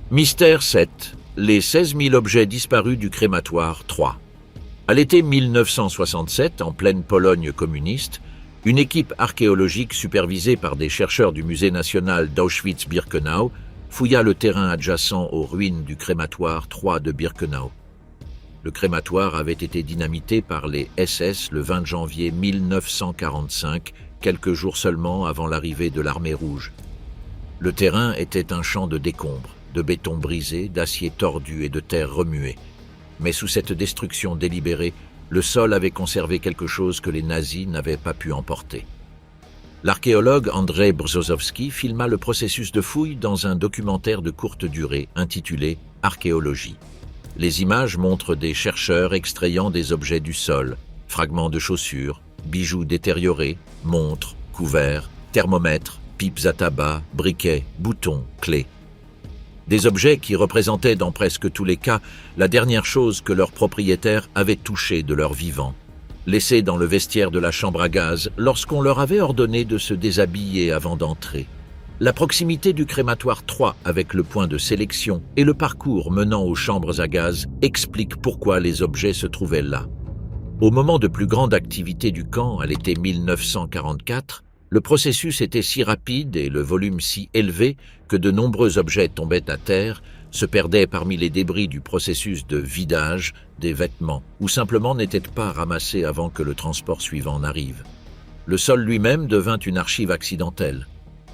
S1: Mystère 7. Les 16 000 objets disparus du crématoire 3. À l'été 1967, en pleine Pologne communiste, une équipe archéologique supervisée par des chercheurs du musée national d'Auschwitz-Birkenau fouilla le terrain adjacent aux ruines du crématoire 3 de Birkenau. Le crématoire avait été dynamité par les SS le 20 janvier 1945, quelques jours seulement avant l'arrivée de l'armée rouge. Le terrain était un champ de décombres, de béton brisé, d'acier tordu et de terre remuée. Mais sous cette destruction délibérée, le sol avait conservé quelque chose que les nazis n'avaient pas pu emporter. L'archéologue Andrzej Brzozowski filma le processus de fouille dans un documentaire de courte durée intitulé « Archéologie ». Les images montrent des chercheurs extrayant des objets du sol, fragments de chaussures, bijoux détériorés, montres, couverts, thermomètres, pipes à tabac, briquets, boutons, clés. Des objets qui représentaient dans presque tous les cas la dernière chose que leurs propriétaires avaient touchée de leur vivant, laissés dans le vestiaire de la chambre à gaz lorsqu'on leur avait ordonné de se déshabiller avant d'entrer. La proximité du crématoire 3 avec le point de sélection et le parcours menant aux chambres à gaz expliquent pourquoi les objets se trouvaient là. Au moment de plus grande activité du camp, à l'été 1944, le processus était si rapide et le volume si élevé que de nombreux objets tombaient à terre, se perdaient parmi les débris du processus de vidage des vêtements ou simplement n'étaient pas ramassés avant que le transport suivant n'arrive. Le sol lui-même devint une archive accidentelle.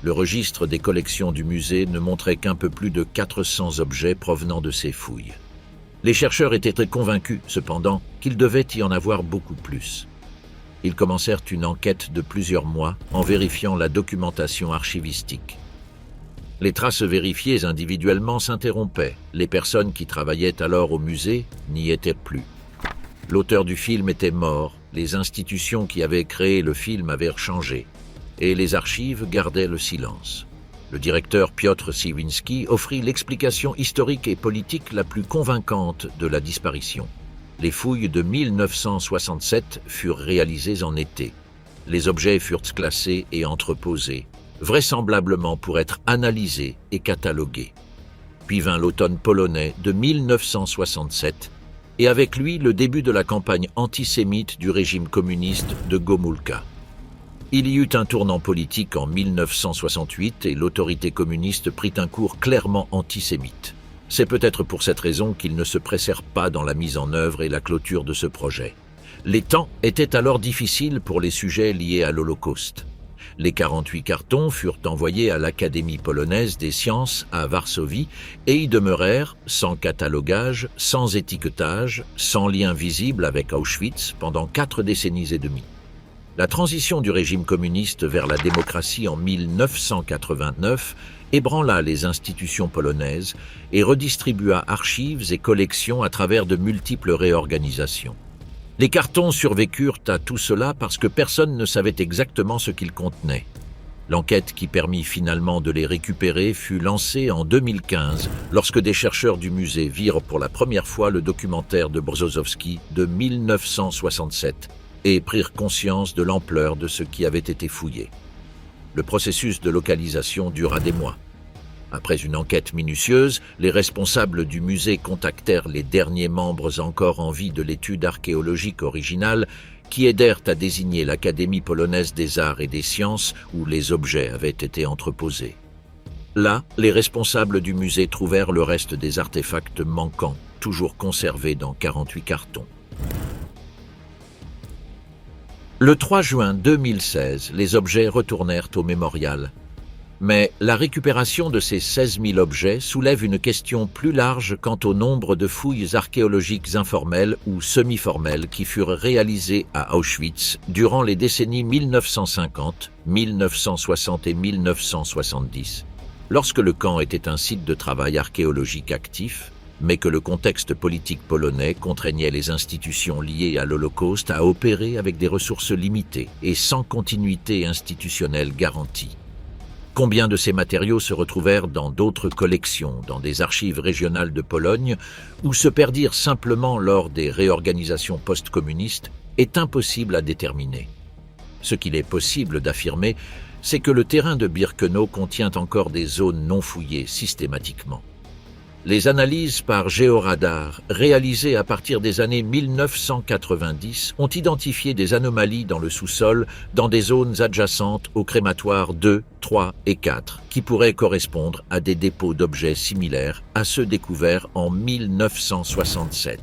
S1: Le registre des collections du musée ne montrait qu'un peu plus de 400 objets provenant de ces fouilles. Les chercheurs étaient très convaincus, cependant, qu'il devait y en avoir beaucoup plus. Ils commencèrent une enquête de plusieurs mois en vérifiant la documentation archivistique. Les traces vérifiées individuellement s'interrompaient. Les personnes qui travaillaient alors au musée n'y étaient plus. L'auteur du film était mort, les institutions qui avaient créé le film avaient changé, et les archives gardaient le silence. Le directeur Piotr Siwinski offrit l'explication historique et politique la plus convaincante de la disparition. Les fouilles de 1967 furent réalisées en été. Les objets furent classés et entreposés, vraisemblablement pour être analysés et catalogués. Puis vint l'automne polonais de 1967, et avec lui le début de la campagne antisémite du régime communiste de Gomulka. Il y eut un tournant politique en 1968 et l'autorité communiste prit un cours clairement antisémite. C'est peut-être pour cette raison qu'ils ne se pressèrent pas dans la mise en œuvre et la clôture de ce projet. Les temps étaient alors difficiles pour les sujets liés à l'Holocauste. Les 48 cartons furent envoyés à l'Académie polonaise des sciences à Varsovie et y demeurèrent sans catalogage, sans étiquetage, sans lien visible avec Auschwitz pendant 4 décennies et demie. La transition du régime communiste vers la démocratie en 1989 ébranla les institutions polonaises et redistribua archives et collections à travers de multiples réorganisations. Les cartons survécurent à tout cela parce que personne ne savait exactement ce qu'ils contenaient. L'enquête qui permit finalement de les récupérer fut lancée en 2015 lorsque des chercheurs du musée virent pour la première fois le documentaire de Brzozowski de 1967 et prirent conscience de l'ampleur de ce qui avait été fouillé. Le processus de localisation dura des mois. Après une enquête minutieuse, les responsables du musée contactèrent les derniers membres encore en vie de l'étude archéologique originale qui aidèrent à désigner l'Académie polonaise des arts et des sciences où les objets avaient été entreposés. Là, les responsables du musée trouvèrent le reste des artefacts manquants, toujours conservés dans 48 cartons. Le 3 juin 2016, les objets retournèrent au mémorial. Mais la récupération de ces 16 000 objets soulève une question plus large quant au nombre de fouilles archéologiques informelles ou semi-formelles qui furent réalisées à Auschwitz durant les décennies 1950, 1960 et 1970, lorsque le camp était un site de travail archéologique actif, mais que le contexte politique polonais contraignait les institutions liées à l'Holocauste à opérer avec des ressources limitées et sans continuité institutionnelle garantie. Combien de ces matériaux se retrouvèrent dans d'autres collections, dans des archives régionales de Pologne, ou se perdirent simplement lors des réorganisations post-communistes, est impossible à déterminer. Ce qu'il est possible d'affirmer, c'est que le terrain de Birkenau contient encore des zones non fouillées systématiquement. Les analyses par géoradar, réalisées à partir des années 1990, ont identifié des anomalies dans le sous-sol dans des zones adjacentes aux crématoires 2, 3 et 4, qui pourraient correspondre à des dépôts d'objets similaires à ceux découverts en 1967.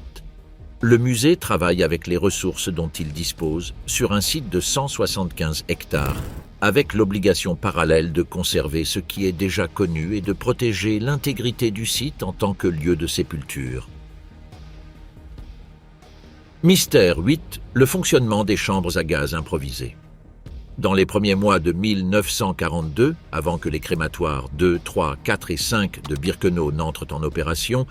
S1: Le musée travaille avec les ressources dont il dispose sur un site de 175 hectares, avec l'obligation parallèle de conserver ce qui est déjà connu et de protéger l'intégrité du site en tant que lieu de sépulture. Mystère 8. Le fonctionnement des chambres à gaz improvisées. Dans les premiers mois de 1942, avant que les crématoires 2, 3, 4 et 5 de Birkenau n'entrent en opération,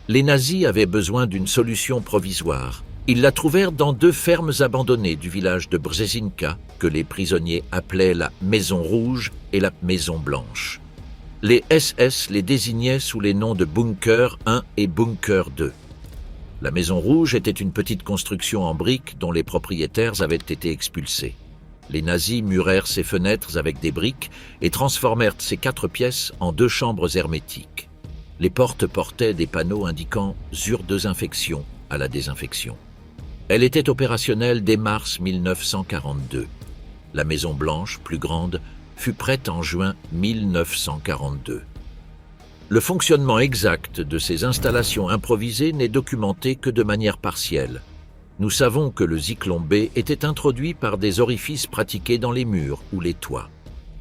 S1: les nazis avaient besoin d'une solution provisoire. Ils la trouvèrent dans 2 fermes abandonnées du village de Brzezinka, que les prisonniers appelaient la Maison Rouge et la Maison Blanche. Les SS les désignaient sous les noms de Bunker 1 et Bunker 2. La Maison Rouge était une petite construction en briques dont les propriétaires avaient été expulsés. Les nazis murèrent ses fenêtres avec des briques et transformèrent ces 4 pièces en 2 chambres hermétiques. Les portes portaient des panneaux indiquant « Zur Desinfection » à la désinfection. Elle était opérationnelle dès mars 1942. La Maison Blanche, plus grande, fut prête en juin 1942. Le fonctionnement exact de ces installations improvisées n'est documenté que de manière partielle. Nous savons que le zyklon B était introduit par des orifices pratiqués dans les murs ou les toits.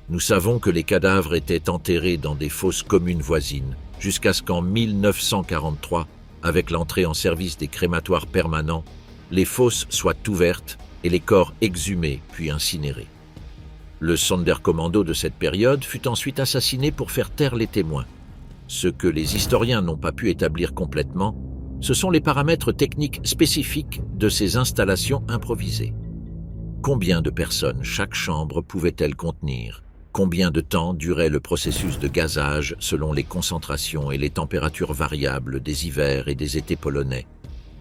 S1: Nous savons que les cadavres étaient enterrés dans des fosses communes voisines, jusqu'à ce qu'en 1943, avec l'entrée en service des crématoires permanents, les fosses soient ouvertes et les corps exhumés puis incinérés. Le Sonderkommando de cette période fut ensuite assassiné pour faire taire les témoins. Ce que les historiens n'ont pas pu établir complètement, ce sont les paramètres techniques spécifiques de ces installations improvisées. Combien de personnes chaque chambre pouvait-elle contenir? Combien de temps durait le processus de gazage selon les concentrations et les températures variables des hivers et des étés polonais?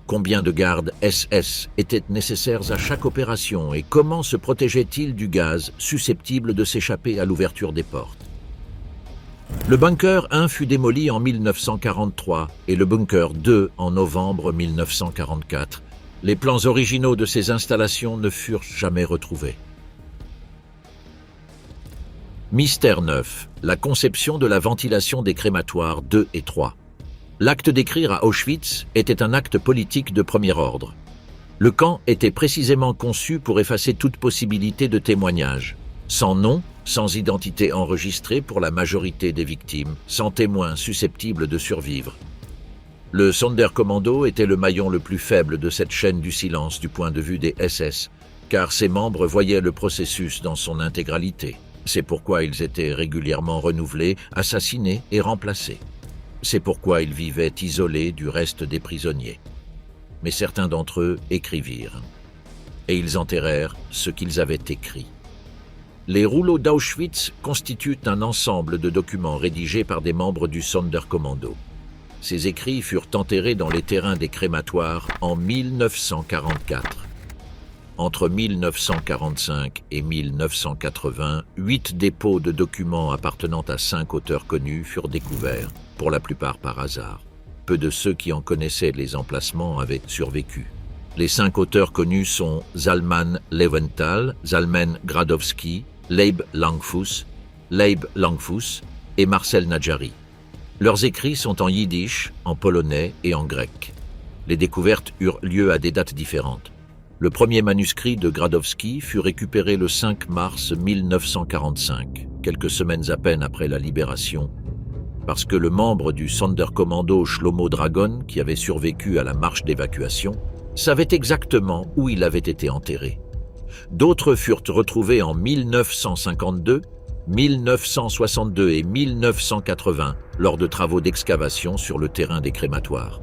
S1: Combien de gardes SS étaient nécessaires à chaque opération et comment se protégeait-il du gaz susceptible de s'échapper à l'ouverture des portes? Le bunker 1 fut démoli en 1943 et le bunker 2 en novembre 1944. Les plans originaux de ces installations ne furent jamais retrouvés. Mystère 9. La conception de la ventilation des crématoires 2 et 3. L'acte d'écrire à Auschwitz était un acte politique de premier ordre. Le camp était précisément conçu pour effacer toute possibilité de témoignage. Sans nom, sans identité enregistrée pour la majorité des victimes, sans témoins susceptibles de survivre. Le Sonderkommando était le maillon le plus faible de cette chaîne du silence du point de vue des SS, car ses membres voyaient le processus dans son intégralité. C'est pourquoi ils étaient régulièrement renouvelés, assassinés et remplacés. C'est pourquoi ils vivaient isolés du reste des prisonniers. Mais certains d'entre eux écrivirent. Et ils enterrèrent ce qu'ils avaient écrit. Les rouleaux d'Auschwitz constituent un ensemble de documents rédigés par des membres du Sonderkommando. Ces écrits furent enterrés dans les terrains des crématoires en 1944. Entre 1945 et 1980, 8 dépôts de documents appartenant à 5 auteurs connus furent découverts, pour la plupart par hasard. Peu de ceux qui en connaissaient les emplacements avaient survécu. Les 5 auteurs connus sont Zalman Lewenthal, Zalman Gradowski, Leib Langfuss et Marcel Nadjari. Leurs écrits sont en yiddish, en polonais et en grec. Les découvertes eurent lieu à des dates différentes. Le premier manuscrit de Gradowski fut récupéré le 5 mars 1945, quelques semaines à peine après la libération, parce que le membre du Sonderkommando Shlomo Dragon, qui avait survécu à la marche d'évacuation, savait exactement où il avait été enterré. D'autres furent retrouvés en 1952, 1962 et 1980 lors de travaux d'excavation sur le terrain des crématoires.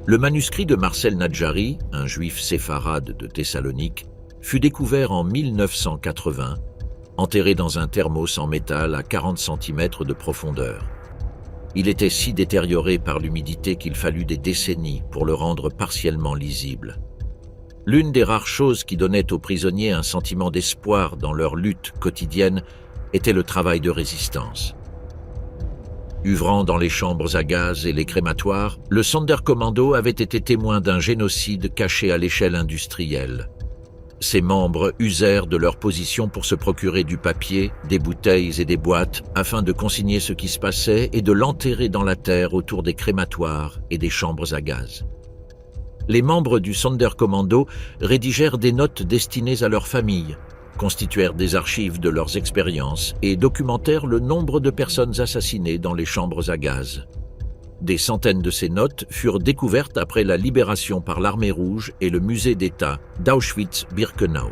S1: Le manuscrit de Marcel Nadjari, un juif séfarade de Thessalonique, fut découvert en 1980, enterré dans un thermos en métal à 40 cm de profondeur. Il était si détérioré par l'humidité qu'il fallut des décennies pour le rendre partiellement lisible. L'une des rares choses qui donnaient aux prisonniers un sentiment d'espoir dans leur lutte quotidienne était le travail de résistance. Œuvrant dans les chambres à gaz et les crématoires, le Sonderkommando avait été témoin d'un génocide caché à l'échelle industrielle. Ses membres usèrent de leur position pour se procurer du papier, des bouteilles et des boîtes afin de consigner ce qui se passait et de l'enterrer dans la terre autour des crématoires et des chambres à gaz. Les membres du Sonderkommando rédigèrent des notes destinées à leurs familles, constituèrent des archives de leurs expériences et documentèrent le nombre de personnes assassinées dans les chambres à gaz. Des centaines de ces notes furent découvertes après la libération par l'Armée rouge et le musée d'État d'Auschwitz-Birkenau.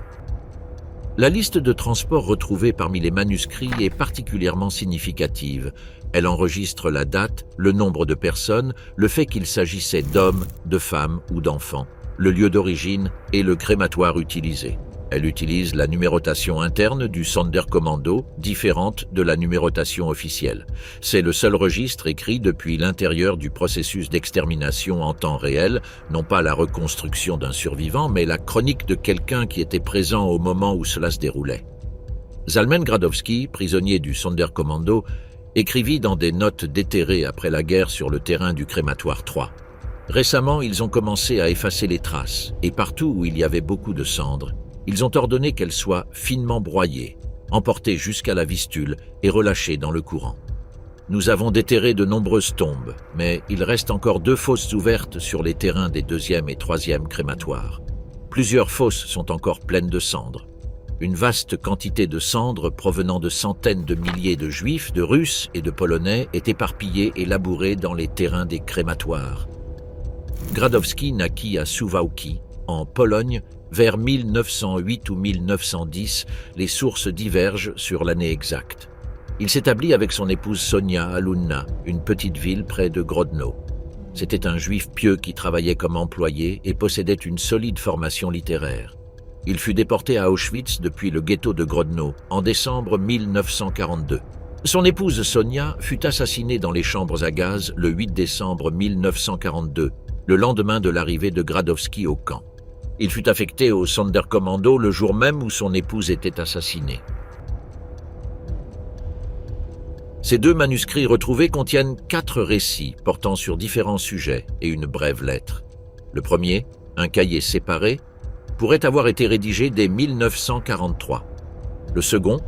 S1: La liste de transports retrouvée parmi les manuscrits est particulièrement significative. Elle enregistre la date, le nombre de personnes, le fait qu'il s'agissait d'hommes, de femmes ou d'enfants, le lieu d'origine et le crématoire utilisé. Elle utilise la numérotation interne du Sonderkommando, différente de la numérotation officielle. C'est le seul registre écrit depuis l'intérieur du processus d'extermination en temps réel, non pas la reconstruction d'un survivant, mais la chronique de quelqu'un qui était présent au moment où cela se déroulait. Zalman Gradowski, prisonnier du Sonderkommando, écrivit dans des notes déterrées après la guerre sur le terrain du crématoire 3. Récemment, ils ont commencé à effacer les traces, et partout où il y avait beaucoup de cendres, ils ont ordonné qu'elles soient finement broyées, emportées jusqu'à la Vistule et relâchées dans le courant. Nous avons déterré de nombreuses tombes, mais il reste encore 2 fosses ouvertes sur les terrains des 2e et 3e crématoires. Plusieurs fosses sont encore pleines de cendres. Une vaste quantité de cendres provenant de centaines de milliers de Juifs, de Russes et de Polonais est éparpillée et labourée dans les terrains des crématoires. Gradowski naquit à Suwałki, en Pologne, vers 1908 ou 1910, les sources divergent sur l'année exacte. Il s'établit avec son épouse Sonia à Lunna, une petite ville près de Grodno. C'était un juif pieux qui travaillait comme employé et possédait une solide formation littéraire. Il fut déporté à Auschwitz depuis le ghetto de Grodno en décembre 1942. Son épouse Sonia fut assassinée dans les chambres à gaz le 8 décembre 1942, le lendemain de l'arrivée de Gradowski au camp. Il fut affecté au Sonderkommando le jour même où son épouse était assassinée. Ces deux manuscrits retrouvés contiennent 4 récits portant sur différents sujets et une brève lettre. Le premier, un cahier séparé, pourrait avoir été rédigé dès 1943. Le second,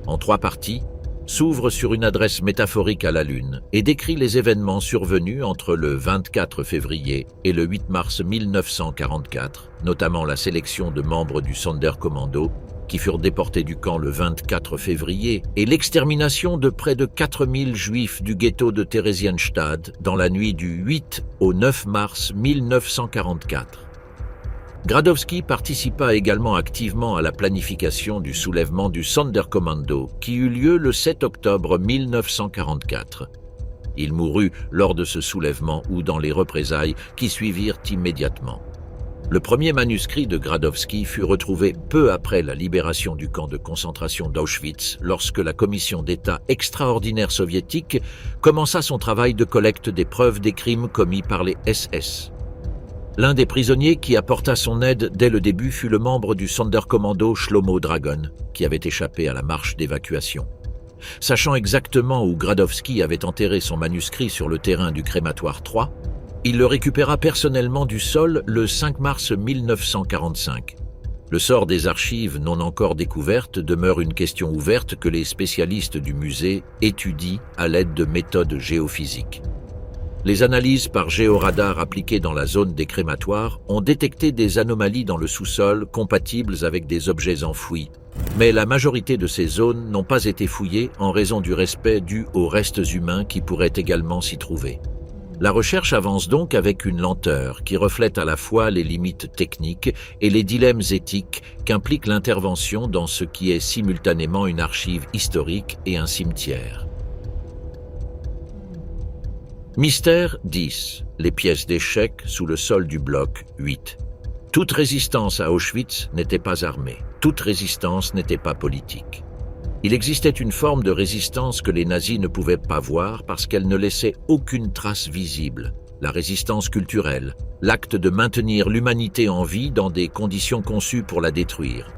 S1: en 3 parties, s'ouvre sur une adresse métaphorique à la Lune et décrit les événements survenus entre le 24 février et le 8 mars 1944, notamment la sélection de membres du Sonderkommando qui furent déportés du camp le 24 février et l'extermination de près de 4000 juifs du ghetto de Theresienstadt dans la nuit du 8 au 9 mars 1944. Gradowski participa également activement à la planification du soulèvement du Sonderkommando qui eut lieu le 7 octobre 1944. Il mourut lors de ce soulèvement ou dans les représailles qui suivirent immédiatement. Le premier manuscrit de Gradowski fut retrouvé peu après la libération du camp de concentration d'Auschwitz lorsque la commission d'État extraordinaire soviétique commença son travail de collecte des preuves des crimes commis par les SS. L'un des prisonniers qui apporta son aide dès le début fut le membre du Sonderkommando Shlomo Dragon, qui avait échappé à la marche d'évacuation. Sachant exactement où Gradowski avait enterré son manuscrit sur le terrain du crématoire 3, il le récupéra personnellement du sol le 5 mars 1945. Le sort des archives non encore découvertes demeure une question ouverte que les spécialistes du musée étudient à l'aide de méthodes géophysiques. Les analyses par géoradar appliquées dans la zone des crématoires ont détecté des anomalies dans le sous-sol compatibles avec des objets enfouis, mais la majorité de ces zones n'ont pas été fouillées en raison du respect dû aux restes humains qui pourraient également s'y trouver. La recherche avance donc avec une lenteur qui reflète à la fois les limites techniques et les dilemmes éthiques qu'implique l'intervention dans ce qui est simultanément une archive historique et un cimetière. Mystère 10. Les pièces d'échecs sous le sol du bloc 8. Toute résistance à Auschwitz n'était pas armée. Toute résistance n'était pas politique. Il existait une forme de résistance que les nazis ne pouvaient pas voir parce qu'elle ne laissait aucune trace visible. La résistance culturelle, l'acte de maintenir l'humanité en vie dans des conditions conçues pour la détruire.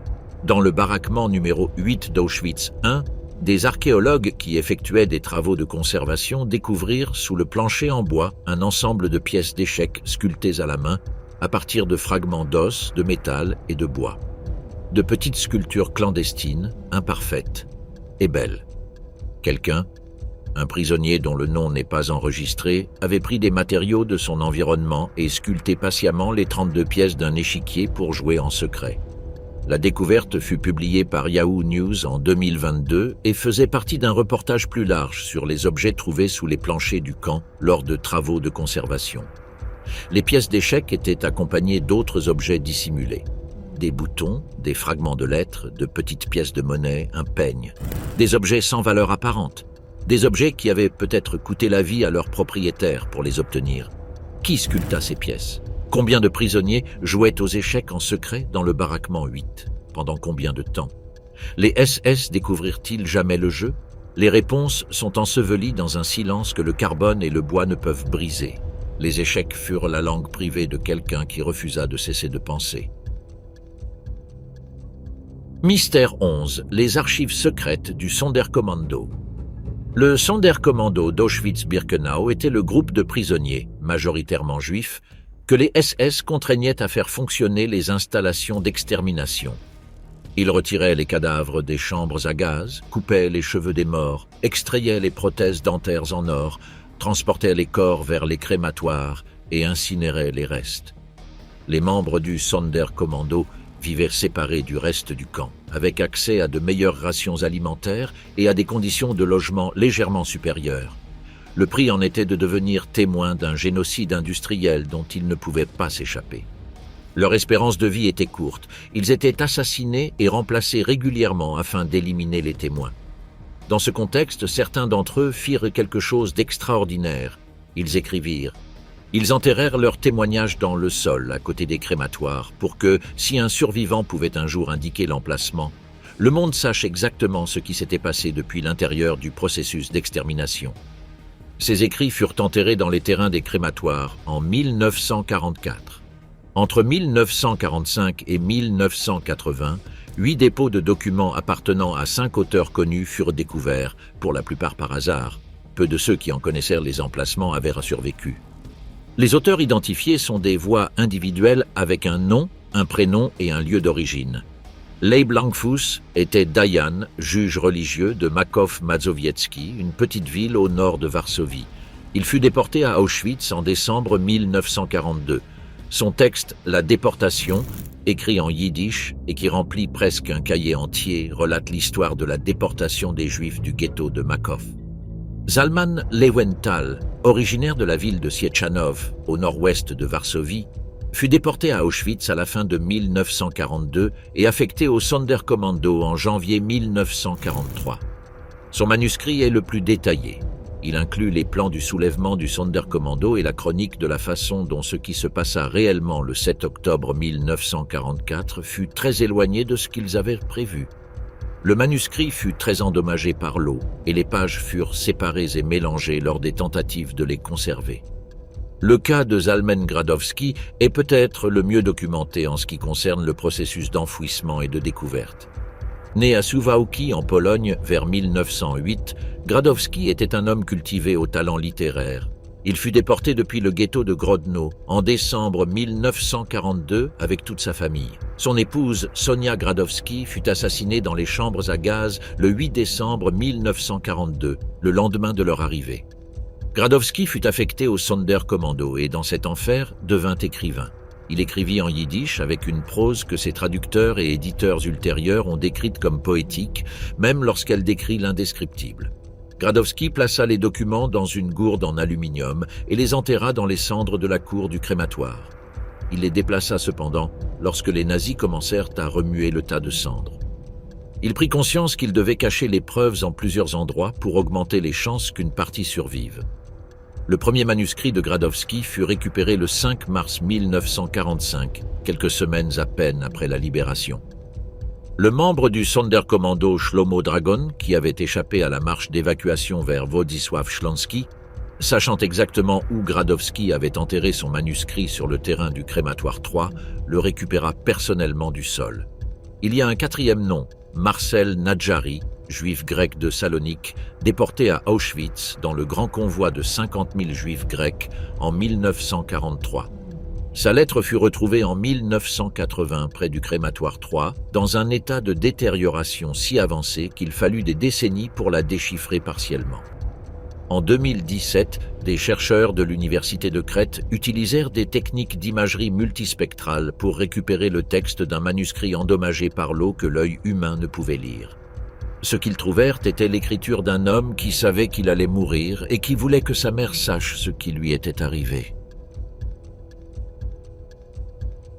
S1: Dans le baraquement numéro 8 d'Auschwitz I, des archéologues qui effectuaient des travaux de conservation découvrirent sous le plancher en bois un ensemble de pièces d'échecs sculptées à la main à partir de fragments d'os, de métal et de bois. De petites sculptures clandestines, imparfaites et belles. Quelqu'un, un prisonnier dont le nom n'est pas enregistré, avait pris des matériaux de son environnement et sculpté patiemment les 32 pièces d'un échiquier pour jouer en secret. La découverte fut publiée par Yahoo News en 2022 et faisait partie d'un reportage plus large sur les objets trouvés sous les planchers du camp lors de travaux de conservation. Les pièces d'échecs étaient accompagnées d'autres objets dissimulés. Des boutons, des fragments de lettres, de petites pièces de monnaie, un peigne. Des objets sans valeur apparente. Des objets qui avaient peut-être coûté la vie à leurs propriétaires pour les obtenir. Qui sculpta ces pièces ? Combien de prisonniers jouaient aux échecs en secret dans le baraquement 8 ? Pendant combien de temps ? Les SS découvrirent-ils jamais le jeu ? Les réponses sont ensevelies dans un silence que le carbone et le bois ne peuvent briser. Les échecs furent la langue privée de quelqu'un qui refusa de cesser de penser. Mystère 11. Les archives secrètes du Sonderkommando. Le Sonderkommando d'Auschwitz-Birkenau était le groupe de prisonniers, majoritairement juifs, que les SS contraignaient à faire fonctionner les installations d'extermination. Ils retiraient les cadavres des chambres à gaz, coupaient les cheveux des morts, extrayaient les prothèses dentaires en or, transportaient les corps vers les crématoires et incinéraient les restes. Les membres du Sonderkommando vivaient séparés du reste du camp, avec accès à de meilleures rations alimentaires et à des conditions de logement légèrement supérieures. Le prix en était de devenir témoin d'un génocide industriel dont ils ne pouvaient pas s'échapper. Leur espérance de vie était courte. Ils étaient assassinés et remplacés régulièrement afin d'éliminer les témoins. Dans ce contexte, certains d'entre eux firent quelque chose d'extraordinaire. Ils écrivirent. Ils enterrèrent leurs témoignages dans le sol, à côté des crématoires, pour que, si un survivant pouvait un jour indiquer l'emplacement, le monde sache exactement ce qui s'était passé depuis l'intérieur du processus d'extermination. Ces écrits furent enterrés dans les terrains des crématoires en 1944. Entre 1945 et 1980, 8 dépôts de documents appartenant à 5 auteurs connus furent découverts, pour la plupart par hasard. Peu de ceux qui en connaissèrent les emplacements avaient survécu. Les auteurs identifiés sont des voix individuelles avec un nom, un prénom et un lieu d'origine. Leib Langfuss était Dayan, juge religieux de Maków Mazowiecki, une petite ville au nord de Varsovie. Il fut déporté à Auschwitz en décembre 1942. Son texte « La déportation », écrit en yiddish et qui remplit presque un cahier entier, relate l'histoire de la déportation des Juifs du ghetto de Maków. Zalman Lewenthal, originaire de la ville de Sieczanów, au nord-ouest de Varsovie, fut déporté à Auschwitz à la fin de 1942 et affecté au Sonderkommando en janvier 1943. Son manuscrit est le plus détaillé. Il inclut les plans du soulèvement du Sonderkommando et la chronique de la façon dont ce qui se passa réellement le 7 octobre 1944 fut très éloigné de ce qu'ils avaient prévu. Le manuscrit fut très endommagé par l'eau et les pages furent séparées et mélangées lors des tentatives de les conserver. Le cas de Zalman Gradowski est peut-être le mieux documenté en ce qui concerne le processus d'enfouissement et de découverte. Né à Suwałki en Pologne vers 1908, Gradowski était un homme cultivé au talent littéraire. Il fut déporté depuis le ghetto de Grodno en décembre 1942 avec toute sa famille. Son épouse, Sonia Gradowski, fut assassinée dans les chambres à gaz le 8 décembre 1942, le lendemain de leur arrivée. Gradowski fut affecté au Sonderkommando et, dans cet enfer, devint écrivain. Il écrivit en yiddish avec une prose que ses traducteurs et éditeurs ultérieurs ont décrite comme poétique, même lorsqu'elle décrit l'indescriptible. Gradowski plaça les documents dans une gourde en aluminium et les enterra dans les cendres de la cour du crématoire. Il les déplaça cependant lorsque les nazis commencèrent à remuer le tas de cendres. Il prit conscience qu'il devait cacher les preuves en plusieurs endroits pour augmenter les chances qu'une partie survive. Le premier manuscrit de Gradowski fut récupéré le 5 mars 1945, quelques semaines à peine après la libération. Le membre du Sonderkommando Shlomo Dragon, qui avait échappé à la marche d'évacuation vers Władysław Śląski, sachant exactement où Gradowski avait enterré son manuscrit sur le terrain du crématoire 3, le récupéra personnellement du sol. Il y a un quatrième nom, Marcel Nadjari, juif grec de Salonique, déporté à Auschwitz dans le grand convoi de 50 000 juifs grecs en 1943. Sa lettre fut retrouvée en 1980 près du crématoire 3, dans un état de détérioration si avancé qu'il fallut des décennies pour la déchiffrer partiellement. En 2017, des chercheurs de l'Université de Crète utilisèrent des techniques d'imagerie multispectrale pour récupérer le texte d'un manuscrit endommagé par l'eau que l'œil humain ne pouvait lire. Ce qu'ils trouvèrent était l'écriture d'un homme qui savait qu'il allait mourir et qui voulait que sa mère sache ce qui lui était arrivé.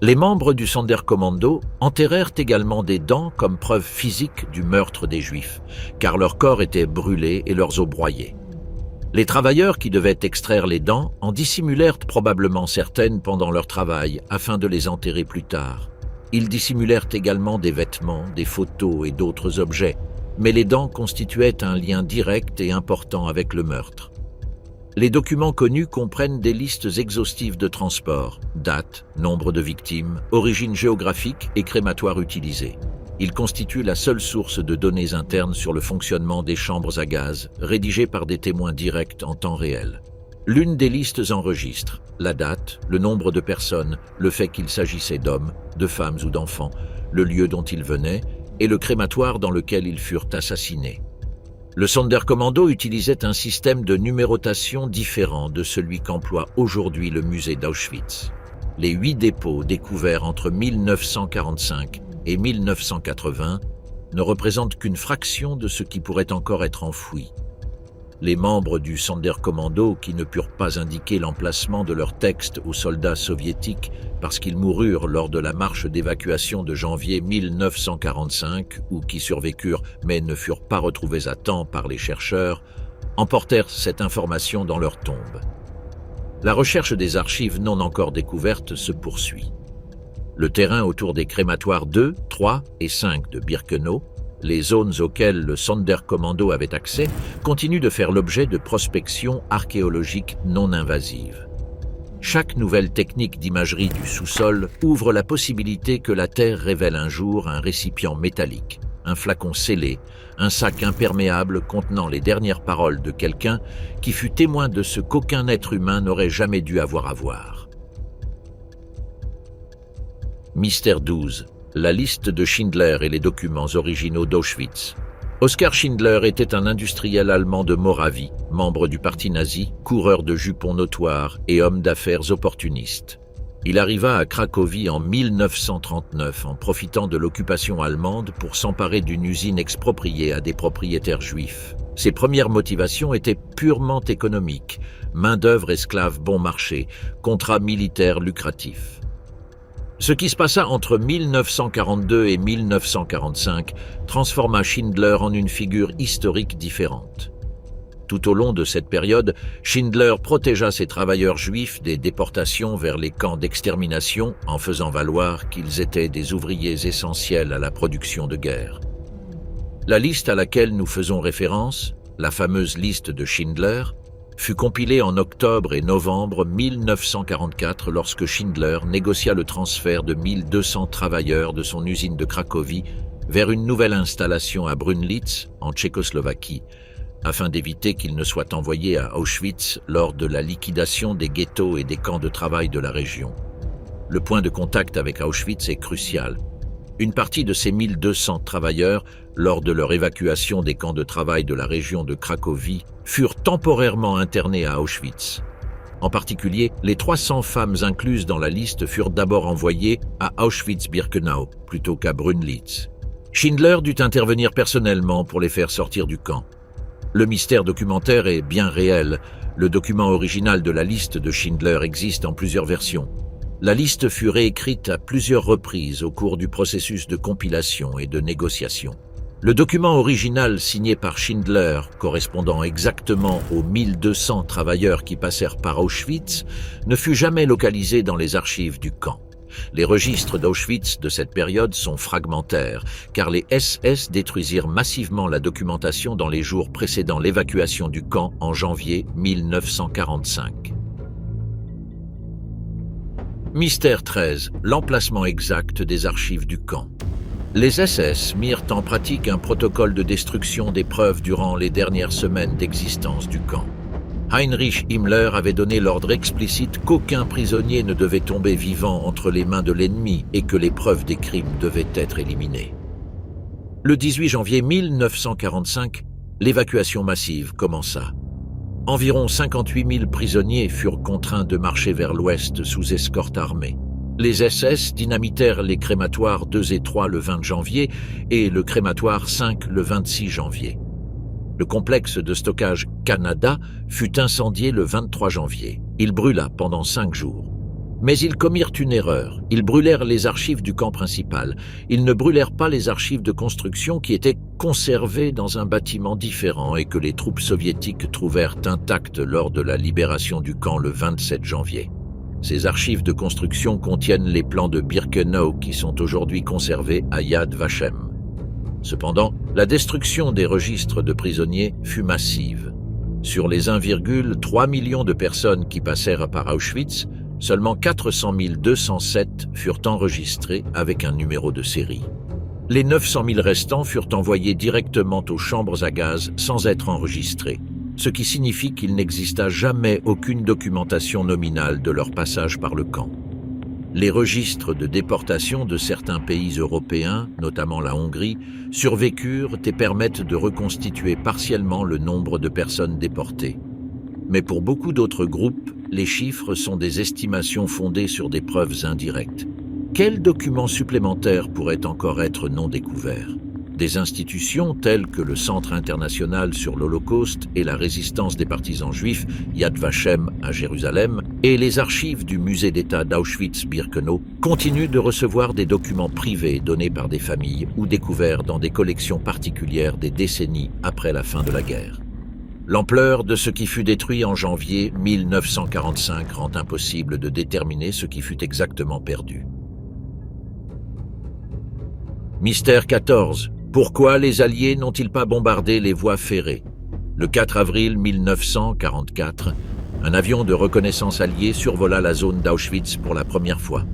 S1: Les membres du Sonderkommando enterrèrent également des dents comme preuve physique du meurtre des Juifs, car leurs corps étaient brûlés et leurs os broyés. Les travailleurs qui devaient extraire les dents en dissimulèrent probablement certaines pendant leur travail afin de les enterrer plus tard. Ils dissimulèrent également des vêtements, des photos et d'autres objets, mais les dents constituaient un lien direct et important avec le meurtre. Les documents connus comprennent des listes exhaustives de transport, date, nombre de victimes, origine géographique et crématoire utilisé. Ils constituent la seule source de données internes sur le fonctionnement des chambres à gaz, rédigées par des témoins directs en temps réel. L'une des listes enregistre la date, le nombre de personnes, le fait qu'il s'agissait d'hommes, de femmes ou d'enfants, le lieu dont ils venaient et le crématoire dans lequel ils furent assassinés. Le Sonderkommando utilisait un système de numérotation différent de celui qu'emploie aujourd'hui le musée d'Auschwitz. Les 8 dépôts découverts entre 1945 et 1980 ne représentent qu'une fraction de ce qui pourrait encore être enfoui. Les membres du Sonderkommando, qui ne purent pas indiquer l'emplacement de leur texte aux soldats soviétiques parce qu'ils moururent lors de la marche d'évacuation de janvier 1945 ou qui survécurent mais ne furent pas retrouvés à temps par les chercheurs, emportèrent cette information dans leur tombe. La recherche des archives non encore découvertes se poursuit. Le terrain autour des crématoires 2, 3 et 5 de Birkenau, les zones auxquelles le Sonderkommando avait accès, continuent de faire l'objet de prospections archéologiques non invasives. Chaque nouvelle technique d'imagerie du sous-sol ouvre la possibilité que la Terre révèle un jour un récipient métallique, un flacon scellé, un sac imperméable contenant les dernières paroles de quelqu'un qui fut témoin de ce qu'aucun être humain n'aurait jamais dû avoir à voir. Mystère 12. La liste de Schindler et les documents originaux d'Auschwitz. Oskar Schindler était un industriel allemand de Moravie, membre du parti nazi, coureur de jupons notoire et homme d'affaires opportuniste. Il arriva à Cracovie en 1939 en profitant de l'occupation allemande pour s'emparer d'une usine expropriée à des propriétaires juifs. Ses premières motivations étaient purement économiques, main-d'œuvre esclave bon marché, contrats militaires lucratifs. Ce qui se passa entre 1942 et 1945 transforma Schindler en une figure historique différente. Tout au long de cette période, Schindler protégea ses travailleurs juifs des déportations vers les camps d'extermination en faisant valoir qu'ils étaient des ouvriers essentiels à la production de guerre. La liste à laquelle nous faisons référence, la fameuse liste de Schindler, fut compilée en octobre et novembre 1944 lorsque Schindler négocia le transfert de 1200 travailleurs de son usine de Cracovie vers une nouvelle installation à Brunlitz, en Tchécoslovaquie, afin d'éviter qu'ils ne soient envoyés à Auschwitz lors de la liquidation des ghettos et des camps de travail de la région. Le point de contact avec Auschwitz est crucial. Une partie de ces 1200 travailleurs, lors de leur évacuation des camps de travail de la région de Cracovie, furent temporairement internés à Auschwitz. En particulier, les 300 femmes incluses dans la liste furent d'abord envoyées à Auschwitz-Birkenau plutôt qu'à Brunlitz. Schindler dut intervenir personnellement pour les faire sortir du camp. Le mystère documentaire est bien réel. Le document original de la liste de Schindler existe en plusieurs versions. La liste fut réécrite à plusieurs reprises au cours du processus de compilation et de négociation. Le document original signé par Schindler, correspondant exactement aux 1200 travailleurs qui passèrent par Auschwitz, ne fut jamais localisé dans les archives du camp. Les registres d'Auschwitz de cette période sont fragmentaires, car les SS détruisirent massivement la documentation dans les jours précédant l'évacuation du camp en janvier 1945. Mystère 13. L'emplacement exact des archives du camp. Les SS mirent en pratique un protocole de destruction des preuves durant les dernières semaines d'existence du camp. Heinrich Himmler avait donné l'ordre explicite qu'aucun prisonnier ne devait tomber vivant entre les mains de l'ennemi et que les preuves des crimes devaient être éliminées. Le 18 janvier 1945, l'évacuation massive commença. Environ 58 000 prisonniers furent contraints de marcher vers l'ouest sous escorte armée. Les SS dynamitèrent les crématoires 2 et 3 le 20 janvier et le crématoire 5 le 26 janvier. Le complexe de stockage Canada fut incendié le 23 janvier. Il brûla pendant 5 jours. Mais ils commirent une erreur. Ils brûlèrent les archives du camp principal. Ils ne brûlèrent pas les archives de construction qui étaient conservées dans un bâtiment différent et que les troupes soviétiques trouvèrent intactes lors de la libération du camp le 27 janvier. Ces archives de construction contiennent les plans de Birkenau qui sont aujourd'hui conservés à Yad Vashem. Cependant, la destruction des registres de prisonniers fut massive. Sur les 1,3 million de personnes qui passèrent par Auschwitz, seulement 400 207 furent enregistrés avec un numéro de série. Les 900 000 restants furent envoyés directement aux chambres à gaz sans être enregistrés, ce qui signifie qu'il n'exista jamais aucune documentation nominale de leur passage par le camp. Les registres de déportation de certains pays européens, notamment la Hongrie, survécurent et permettent de reconstituer partiellement le nombre de personnes déportées. Mais pour beaucoup d'autres groupes, les chiffres sont des estimations fondées sur des preuves indirectes. Quels documents supplémentaires pourraient encore être non découverts? Des institutions telles que le Centre international sur l'Holocauste et la résistance des partisans juifs, Yad Vashem à Jérusalem, et les archives du musée d'État d'Auschwitz-Birkenau continuent de recevoir des documents privés donnés par des familles ou découverts dans des collections particulières des décennies après la fin de la guerre. L'ampleur de ce qui fut détruit en janvier 1945 rend impossible de déterminer ce qui fut exactement perdu. Mystère 14. Pourquoi les Alliés n'ont-ils pas bombardé les voies ferrées? Le 4 avril 1944, un avion de reconnaissance allié survola la zone d'Auschwitz pour la première fois.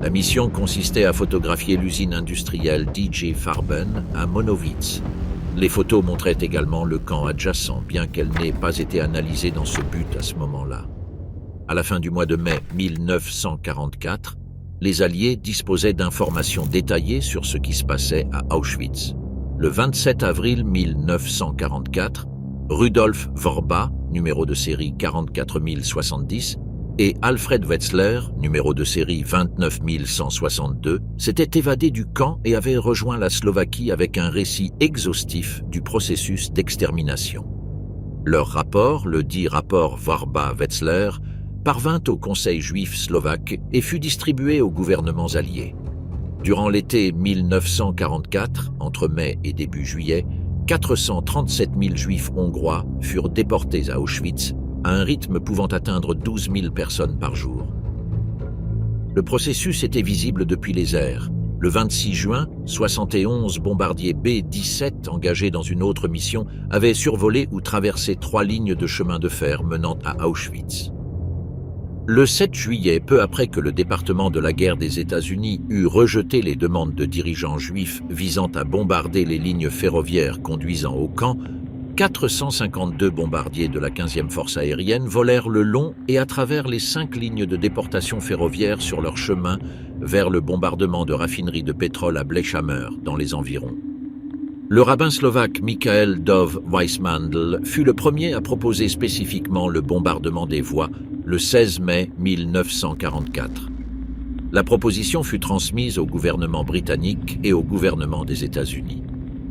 S1: La mission consistait à photographier l'usine industrielle DJ Farben à Monowitz. Les photos montraient également le camp adjacent, bien qu'elles n'aient pas été analysées dans ce but à ce moment-là. À la fin du mois de mai 1944, les Alliés disposaient d'informations détaillées sur ce qui se passait à Auschwitz. Le 27 avril 1944, Rudolf Worba, numéro de série 44070, et Alfred Wetzler, numéro de série 29162, s'étaient évadés du camp et avaient rejoint la Slovaquie avec un récit exhaustif du processus d'extermination. Leur rapport, le dit rapport Worba-Wetzler, parvint au Conseil juif slovaque et fut distribué aux gouvernements alliés. Durant l'été 1944, entre mai et début juillet, 437 000 juifs hongrois furent déportés à Auschwitz à un rythme pouvant atteindre 12 000 personnes par jour. Le processus était visible depuis les airs. Le 26 juin, 71 bombardiers B-17 engagés dans une autre mission avaient survolé ou traversé 3 lignes de chemin de fer menant à Auschwitz. Le 7 juillet, peu après que le département de la guerre des États-Unis eut rejeté les demandes de dirigeants juifs visant à bombarder les lignes ferroviaires conduisant au camp, 452 bombardiers de la 15e force aérienne volèrent le long et à travers les 5 lignes de déportation ferroviaire sur leur chemin vers le bombardement de raffineries de pétrole à Blechhammer, dans les environs. Le rabbin slovaque Michael Dov Weissmandl fut le premier à proposer spécifiquement le bombardement des voies le 16 mai 1944. La proposition fut transmise au gouvernement britannique et au gouvernement des États-Unis.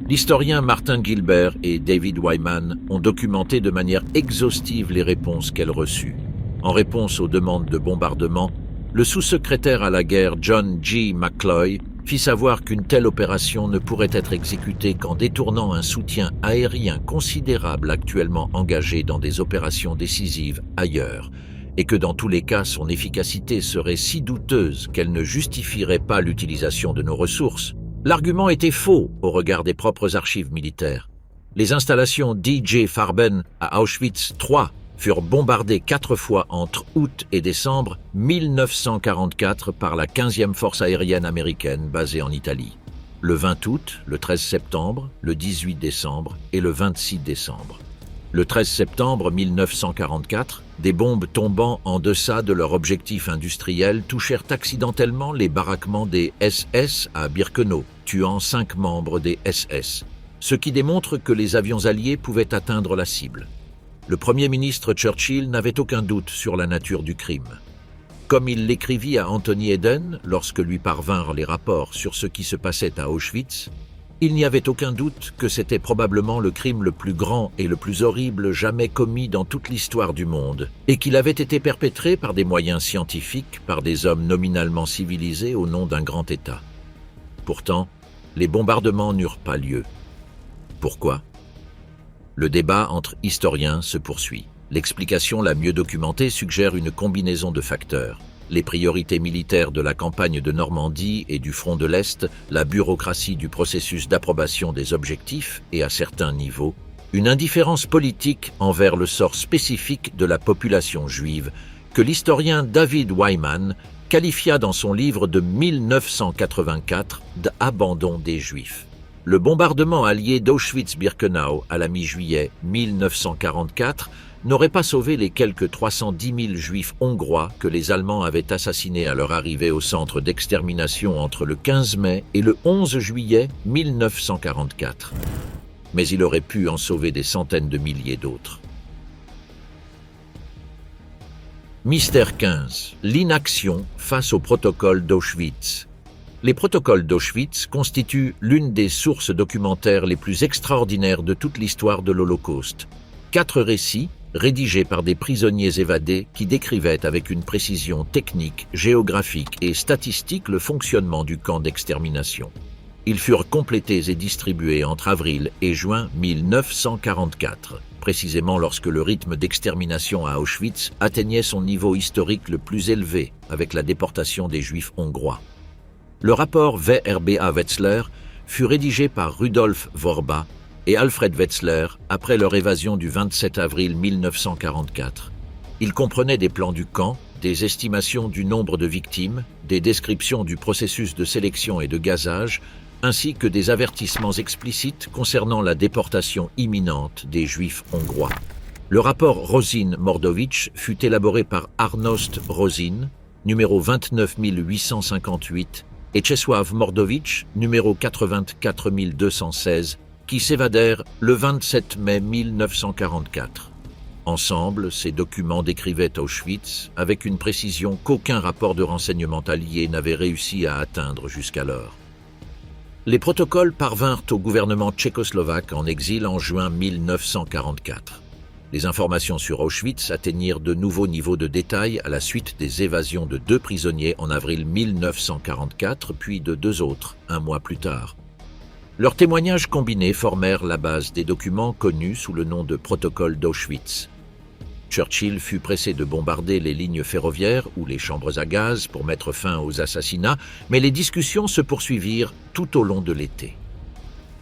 S1: L'historien Martin Gilbert et David Wyman ont documenté de manière exhaustive les réponses qu'elles reçues. En réponse aux demandes de bombardement, le sous-secrétaire à la guerre John G. McCloy fit savoir qu'une telle opération ne pourrait être exécutée qu'en détournant un soutien aérien considérable actuellement engagé dans des opérations décisives ailleurs, et que dans tous les cas son efficacité serait si douteuse qu'elle ne justifierait pas l'utilisation de nos ressources. L'argument était faux au regard des propres archives militaires. Les installations DJ Farben à Auschwitz III furent bombardées 4 fois entre août et décembre 1944 par la 15e force aérienne américaine basée en Italie. Le 20 août, le 13 septembre, le 18 décembre et le 26 décembre. Le 13 septembre 1944, des bombes tombant en deçà de leur objectif industriel touchèrent accidentellement les baraquements des SS à Birkenau, tuant 5 membres des SS, ce qui démontre que les avions alliés pouvaient atteindre la cible. Le Premier ministre Churchill n'avait aucun doute sur la nature du crime. Comme il l'écrivit à Anthony Eden lorsque lui parvinrent les rapports sur ce qui se passait à Auschwitz, il n'y avait aucun doute que c'était probablement le crime le plus grand et le plus horrible jamais commis dans toute l'histoire du monde, et qu'il avait été perpétré par des moyens scientifiques, par des hommes nominalement civilisés au nom d'un grand État. Pourtant, les bombardements n'eurent pas lieu. Pourquoi ? Le débat entre historiens se poursuit. L'explication la mieux documentée suggère une combinaison de facteurs. Les priorités militaires de la campagne de Normandie et du front de l'Est, la bureaucratie du processus d'approbation des objectifs et, à certains niveaux, une indifférence politique envers le sort spécifique de la population juive que l'historien David Wyman qualifia dans son livre de 1984 d'abandon des Juifs. Le bombardement allié d'Auschwitz-Birkenau à la mi-juillet 1944 n'aurait pas sauvé les quelques 310 000 Juifs hongrois que les Allemands avaient assassinés à leur arrivée au centre d'extermination entre le 15 mai et le 11 juillet 1944. Mais il aurait pu en sauver des centaines de milliers d'autres. Mystère 15. L'inaction face au protocole d'Auschwitz. Les protocoles d'Auschwitz constituent l'une des sources documentaires les plus extraordinaires de toute l'histoire de l'Holocauste. 4 récits, rédigés par des prisonniers évadés qui décrivaient avec une précision technique, géographique et statistique le fonctionnement du camp d'extermination. Ils furent complétés et distribués entre avril et juin 1944, précisément lorsque le rythme d'extermination à Auschwitz atteignait son niveau historique le plus élevé avec la déportation des Juifs hongrois. Le rapport VRBA Wetzler fut rédigé par Rudolf Worba et Alfred Wetzler après leur évasion du 27 avril 1944. Il comprenait des plans du camp, des estimations du nombre de victimes, des descriptions du processus de sélection et de gazage, ainsi que des avertissements explicites concernant la déportation imminente des Juifs hongrois. Le rapport Rosin-Mordovich fut élaboré par Arnost Rosin, numéro 29858, et Czesław Mordovich, numéro 84216, qui s'évadèrent le 27 mai 1944. Ensemble, ces documents décrivaient Auschwitz avec une précision qu'aucun rapport de renseignement allié n'avait réussi à atteindre jusqu'alors. Les protocoles parvinrent au gouvernement tchécoslovaque en exil en juin 1944. Les informations sur Auschwitz atteignirent de nouveaux niveaux de détail à la suite des évasions de 2 prisonniers en avril 1944, puis de 2 autres, un mois plus tard. Leurs témoignages combinés formèrent la base des documents connus sous le nom de protocole d'Auschwitz. Churchill fut pressé de bombarder les lignes ferroviaires ou les chambres à gaz pour mettre fin aux assassinats, mais les discussions se poursuivirent tout au long de l'été.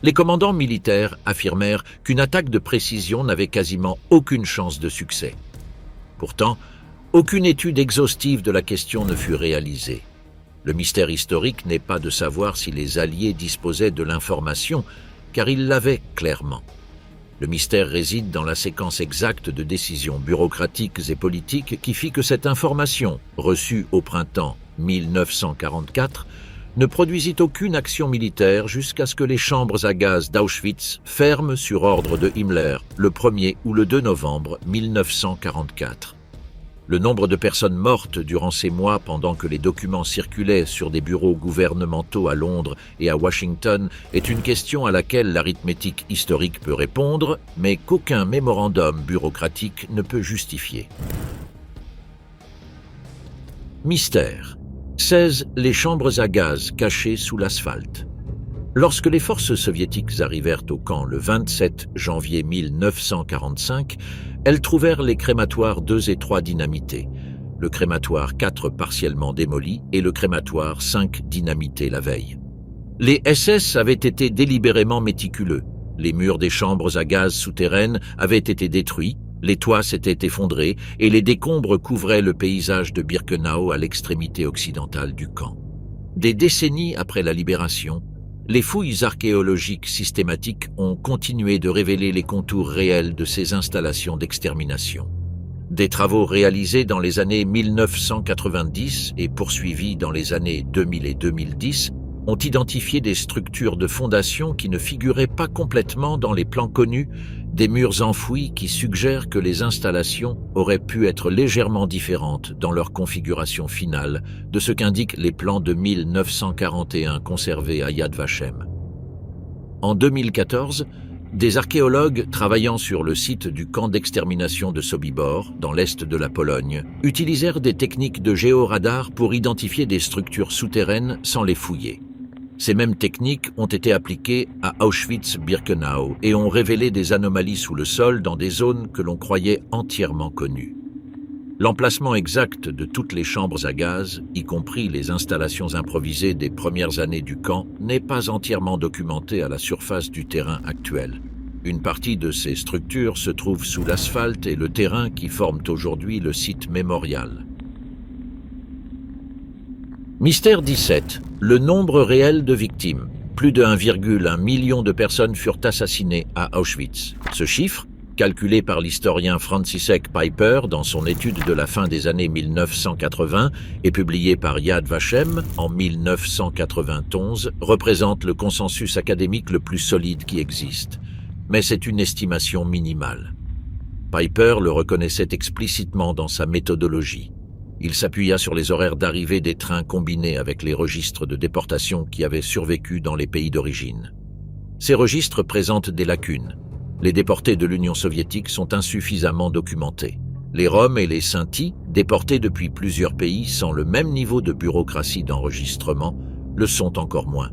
S1: Les commandants militaires affirmèrent qu'une attaque de précision n'avait quasiment aucune chance de succès. Pourtant, aucune étude exhaustive de la question ne fut réalisée. Le mystère historique n'est pas de savoir si les Alliés disposaient de l'information, car ils l'avaient clairement. Le mystère réside dans la séquence exacte de décisions bureaucratiques et politiques qui fit que cette information, reçue au printemps 1944, ne produisit aucune action militaire jusqu'à ce que les chambres à gaz d'Auschwitz ferment sur ordre de Himmler le 1er ou le 2 novembre 1944. Le nombre de personnes mortes durant ces mois pendant que les documents circulaient sur des bureaux gouvernementaux à Londres et à Washington est une question à laquelle l'arithmétique historique peut répondre, mais qu'aucun mémorandum bureaucratique ne peut justifier. Mystère. 16. Les chambres à gaz cachées sous l'asphalte. Lorsque les forces soviétiques arrivèrent au camp le 27 janvier 1945, elles trouvèrent les crématoires 2 et 3 dynamités, le crématoire 4 partiellement démoli et le crématoire 5 dynamité la veille. Les SS avaient été délibérément méticuleux. Les murs des chambres à gaz souterraines avaient été détruits, les toits s'étaient effondrés et les décombres couvraient le paysage de Birkenau à l'extrémité occidentale du camp. Des décennies après la libération, les fouilles archéologiques systématiques ont continué de révéler les contours réels de ces installations d'extermination. Des travaux réalisés dans les années 1990 et poursuivis dans les années 2000 et 2010 ont identifié des structures de fondation qui ne figuraient pas complètement dans les plans connus, des murs enfouis qui suggèrent que les installations auraient pu être légèrement différentes dans leur configuration finale de ce qu'indiquent les plans de 1941 conservés à Yad Vashem. En 2014, des archéologues travaillant sur le site du camp d'extermination de Sobibor, dans l'est de la Pologne, utilisèrent des techniques de géoradar pour identifier des structures souterraines sans les fouiller. Ces mêmes techniques ont été appliquées à Auschwitz-Birkenau et ont révélé des anomalies sous le sol dans des zones que l'on croyait entièrement connues. L'emplacement exact de toutes les chambres à gaz, y compris les installations improvisées des premières années du camp, n'est pas entièrement documenté à la surface du terrain actuel. Une partie de ces structures se trouve sous l'asphalte et le terrain qui forment aujourd'hui le site mémorial. Mystère 17. Le nombre réel de victimes. Plus de 1,1 million de personnes furent assassinées à Auschwitz. Ce chiffre, calculé par l'historien František Pijper dans son étude de la fin des années 1980 et publié par Yad Vashem en 1991, représente le consensus académique le plus solide qui existe. Mais c'est une estimation minimale. Pijper le reconnaissait explicitement dans sa méthodologie. Il s'appuya sur les horaires d'arrivée des trains combinés avec les registres de déportation qui avaient survécu dans les pays d'origine. Ces registres présentent des lacunes. Les déportés de l'Union soviétique sont insuffisamment documentés. Les Roms et les Sintis, déportés depuis plusieurs pays sans le même niveau de bureaucratie d'enregistrement, le sont encore moins.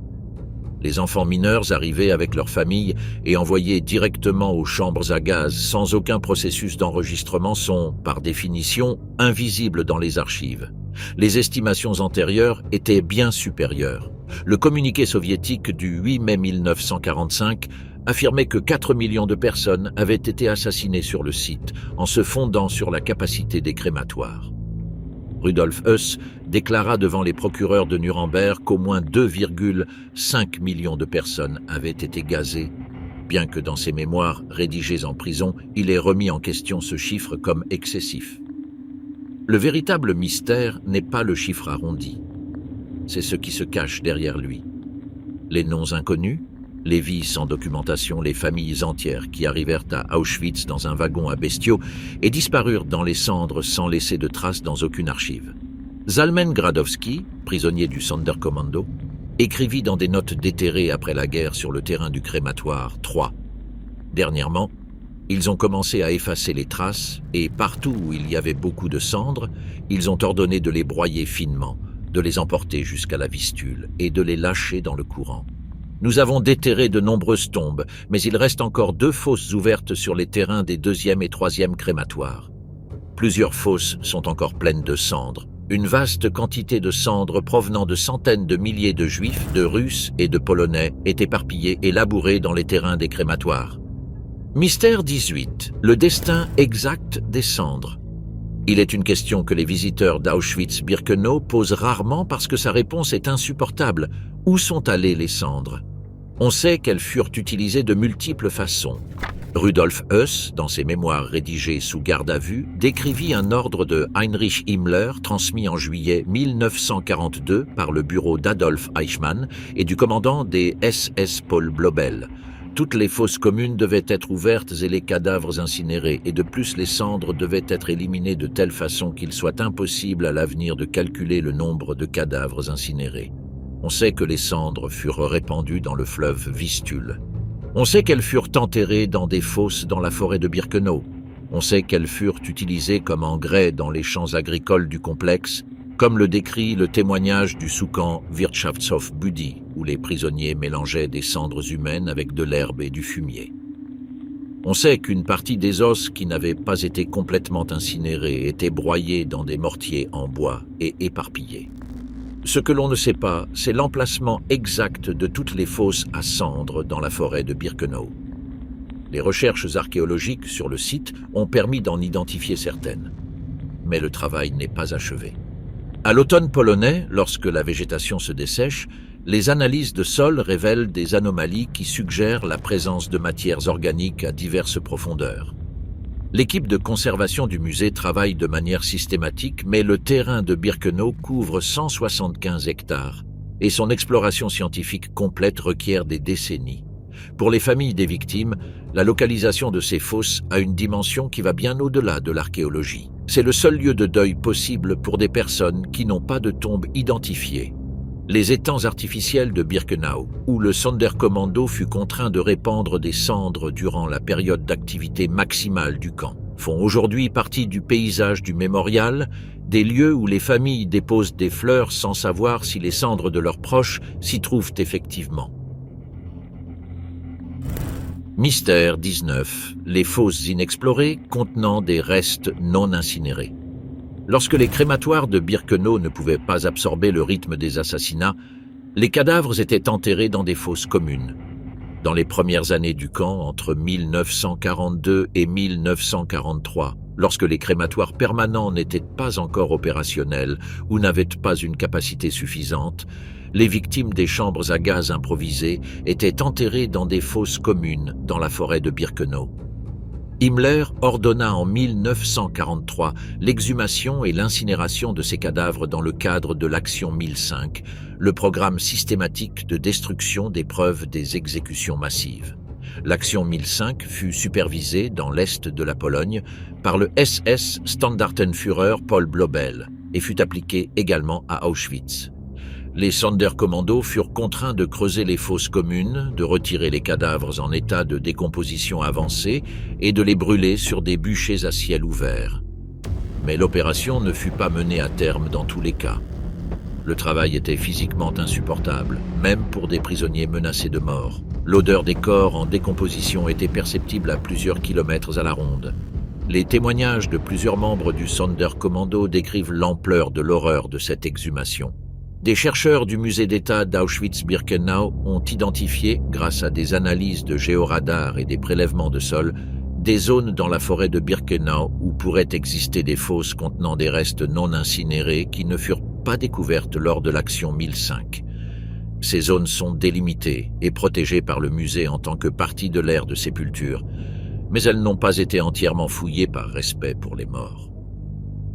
S1: Les enfants mineurs arrivés avec leurs familles et envoyés directement aux chambres à gaz sans aucun processus d'enregistrement sont, par définition, invisibles dans les archives. Les estimations antérieures étaient bien supérieures. Le communiqué soviétique du 8 mai 1945 affirmait que 4 millions de personnes avaient été assassinées sur le site en se fondant sur la capacité des crématoires. Rudolf Höss déclara devant les procureurs de Nuremberg qu'au moins 2,5 millions de personnes avaient été gazées, bien que dans ses mémoires rédigés en prison, il ait remis en question ce chiffre comme excessif. Le véritable mystère n'est pas le chiffre arrondi, c'est ce qui se cache derrière lui. Les noms inconnus, les vies sans documentation, les familles entières qui arrivèrent à Auschwitz dans un wagon à bestiaux et disparurent dans les cendres sans laisser de traces dans aucune archive. Zalmen Gradowski, prisonnier du Sonderkommando, écrivit dans des notes déterrées après la guerre sur le terrain du crématoire 3. Dernièrement, ils ont commencé à effacer les traces et partout où il y avait beaucoup de cendres, ils ont ordonné de les broyer finement, de les emporter jusqu'à la Vistule et de les lâcher dans le courant. Nous avons déterré de nombreuses tombes, mais il reste encore 2 fosses ouvertes sur les terrains des 2e et 3e crématoires. Plusieurs fosses sont encore pleines de cendres. Une vaste quantité de cendres provenant de centaines de milliers de Juifs, de Russes et de Polonais est éparpillée et labourée dans les terrains des crématoires. Mystère 18. Le destin exact des cendres. Il est une question que les visiteurs d'Auschwitz-Birkenau posent rarement parce que sa réponse est insupportable. Où sont allées les cendres? On sait qu'elles furent utilisées de multiples façons. Rudolf Höss, dans ses mémoires rédigées sous garde à vue, décrivit un ordre de Heinrich Himmler transmis en juillet 1942 par le bureau d'Adolf Eichmann et du commandant des SS Paul Blobel. Toutes les fosses communes devaient être ouvertes et les cadavres incinérés, et de plus les cendres devaient être éliminées de telle façon qu'il soit impossible à l'avenir de calculer le nombre de cadavres incinérés. On sait que les cendres furent répandues dans le fleuve Vistule. On sait qu'elles furent enterrées dans des fosses dans la forêt de Birkenau. On sait qu'elles furent utilisées comme engrais dans les champs agricoles du complexe, comme le décrit le témoignage du sous-camp Wirtschaftshof Buddy, où les prisonniers mélangeaient des cendres humaines avec de l'herbe et du fumier. On sait qu'une partie des os qui n'avaient pas été complètement incinérés étaient broyés dans des mortiers en bois et éparpillés. Ce que l'on ne sait pas, c'est l'emplacement exact de toutes les fosses à cendres dans la forêt de Birkenau. Les recherches archéologiques sur le site ont permis d'en identifier certaines. Mais le travail n'est pas achevé. À l'automne polonais, lorsque la végétation se dessèche, les analyses de sol révèlent des anomalies qui suggèrent la présence de matières organiques à diverses profondeurs. L'équipe de conservation du musée travaille de manière systématique, mais le terrain de Birkenau couvre 175 hectares et son exploration scientifique complète requiert des décennies. Pour les familles des victimes, la localisation de ces fosses a une dimension qui va bien au-delà de l'archéologie. C'est le seul lieu de deuil possible pour des personnes qui n'ont pas de tombe identifiée. Les étangs artificiels de Birkenau, où le Sonderkommando fut contraint de répandre des cendres durant la période d'activité maximale du camp, font aujourd'hui partie du paysage du mémorial, des lieux où les familles déposent des fleurs sans savoir si les cendres de leurs proches s'y trouvent effectivement. Mystère 19. Les fosses inexplorées contenant des restes non incinérés. Lorsque les crématoires de Birkenau ne pouvaient pas absorber le rythme des assassinats, les cadavres étaient enterrés dans des fosses communes. Dans les premières années du camp, entre 1942 et 1943, lorsque les crématoires permanents n'étaient pas encore opérationnels ou n'avaient pas une capacité suffisante, les victimes des chambres à gaz improvisées étaient enterrées dans des fosses communes dans la forêt de Birkenau. Himmler ordonna en 1943 l'exhumation et l'incinération de ces cadavres dans le cadre de l'Action 1005, le programme systématique de destruction des preuves des exécutions massives. L'Action 1005 fut supervisée dans l'est de la Pologne par le SS Standartenführer Paul Blobel, et fut appliquée également à Auschwitz. Les Sonderkommando furent contraints de creuser les fosses communes, de retirer les cadavres en état de décomposition avancée et de les brûler sur des bûchers à ciel ouvert. Mais l'opération ne fut pas menée à terme dans tous les cas. Le travail était physiquement insupportable, même pour des prisonniers menacés de mort. L'odeur des corps en décomposition était perceptible à plusieurs kilomètres à la ronde. Les témoignages de plusieurs membres du Sonderkommando décrivent l'ampleur de l'horreur de cette exhumation. Des chercheurs du musée d'État d'Auschwitz-Birkenau ont identifié, grâce à des analyses de géoradar et des prélèvements de sol, des zones dans la forêt de Birkenau où pourraient exister des fosses contenant des restes non incinérés qui ne furent pas découvertes lors de l'action 1005. Ces zones sont délimitées et protégées par le musée en tant que partie de l'aire de sépulture, mais elles n'ont pas été entièrement fouillées par respect pour les morts.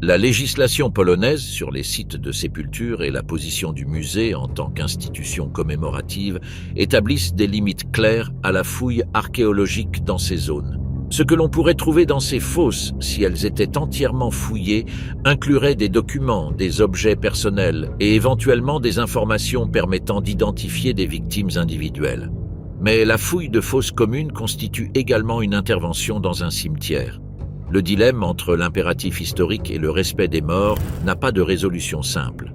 S1: La législation polonaise sur les sites de sépulture et la position du musée en tant qu'institution commémorative établissent des limites claires à la fouille archéologique dans ces zones. Ce que l'on pourrait trouver dans ces fosses, si elles étaient entièrement fouillées, inclurait des documents, des objets personnels et éventuellement des informations permettant d'identifier des victimes individuelles. Mais la fouille de fosses communes constitue également une intervention dans un cimetière. Le dilemme entre l'impératif historique et le respect des morts n'a pas de résolution simple.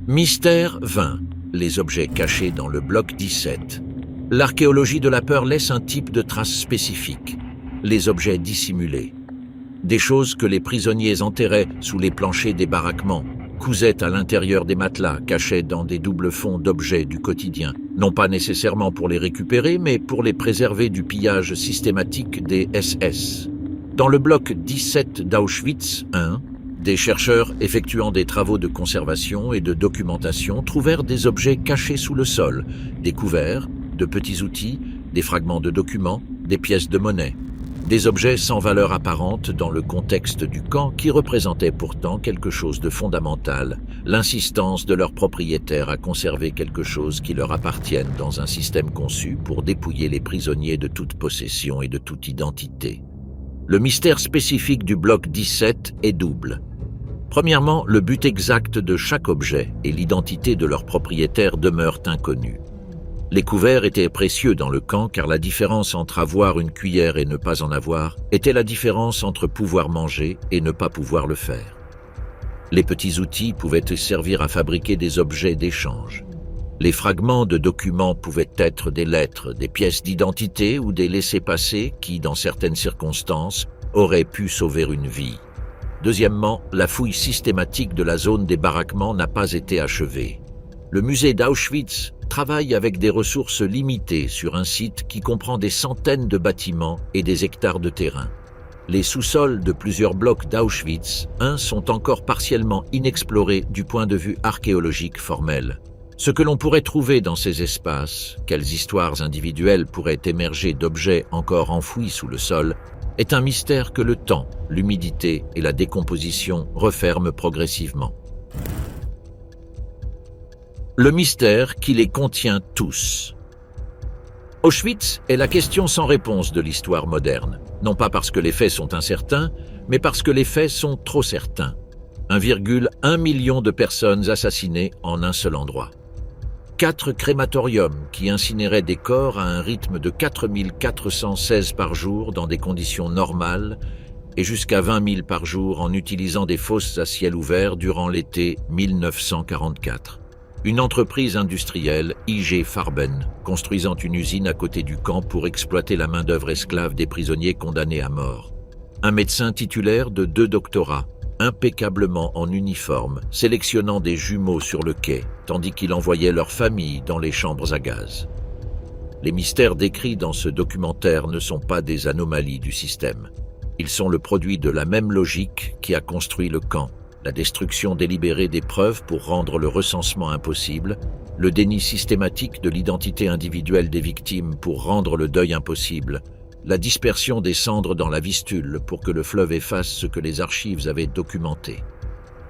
S1: Mystère 20. Les objets cachés dans le bloc 17. L'archéologie de la peur laisse un type de traces spécifiques. Les objets dissimulés. Des choses que les prisonniers enterraient sous les planchers des baraquements, cousaient à l'intérieur des matelas, cachaient dans des doubles fonds d'objets du quotidien, non pas nécessairement pour les récupérer, mais pour les préserver du pillage systématique des SS. Dans le bloc 17 d'Auschwitz I, des chercheurs effectuant des travaux de conservation et de documentation trouvèrent des objets cachés sous le sol, des couverts, de petits outils, des fragments de documents, des pièces de monnaie. Des objets sans valeur apparente dans le contexte du camp qui représentaient pourtant quelque chose de fondamental, l'insistance de leurs propriétaires à conserver quelque chose qui leur appartienne dans un système conçu pour dépouiller les prisonniers de toute possession et de toute identité. Le mystère spécifique du bloc 17 est double. Premièrement, le but exact de chaque objet et l'identité de leur propriétaire demeurent inconnus. Les couverts étaient précieux dans le camp car la différence entre avoir une cuillère et ne pas en avoir était la différence entre pouvoir manger et ne pas pouvoir le faire. Les petits outils pouvaient servir à fabriquer des objets d'échange. Les fragments de documents pouvaient être des lettres, des pièces d'identité ou des laissez-passer qui, dans certaines circonstances, auraient pu sauver une vie. Deuxièmement, la fouille systématique de la zone des baraquements n'a pas été achevée. Le musée d'Auschwitz travaille avec des ressources limitées sur un site qui comprend des centaines de bâtiments et des hectares de terrain. Les sous-sols de plusieurs blocs d'Auschwitz I sont encore partiellement inexplorés du point de vue archéologique formel. Ce que l'on pourrait trouver dans ces espaces, quelles histoires individuelles pourraient émerger d'objets encore enfouis sous le sol, est un mystère que le temps, l'humidité et la décomposition referment progressivement. Le mystère qui les contient tous. Auschwitz est la question sans réponse de l'histoire moderne, non pas parce que les faits sont incertains, mais parce que les faits sont trop certains. 1,1 million de personnes assassinées en un seul endroit. 4 crématoriums qui incinéraient des corps à un rythme de 4416 par jour dans des conditions normales et jusqu'à 20 000 par jour en utilisant des fosses à ciel ouvert durant l'été 1944. Une entreprise industrielle, IG Farben, construisant une usine à côté du camp pour exploiter la main-d'œuvre esclave des prisonniers condamnés à mort. Un médecin titulaire de 2 doctorats, impeccablement en uniforme, sélectionnant des jumeaux sur le quai, tandis qu'il envoyait leurs familles dans les chambres à gaz. Les mystères décrits dans ce documentaire ne sont pas des anomalies du système. Ils sont le produit de la même logique qui a construit le camp. La destruction délibérée des preuves pour rendre le recensement impossible, le déni systématique de l'identité individuelle des victimes pour rendre le deuil impossible, la dispersion des cendres dans la Vistule pour que le fleuve efface ce que les archives avaient documenté.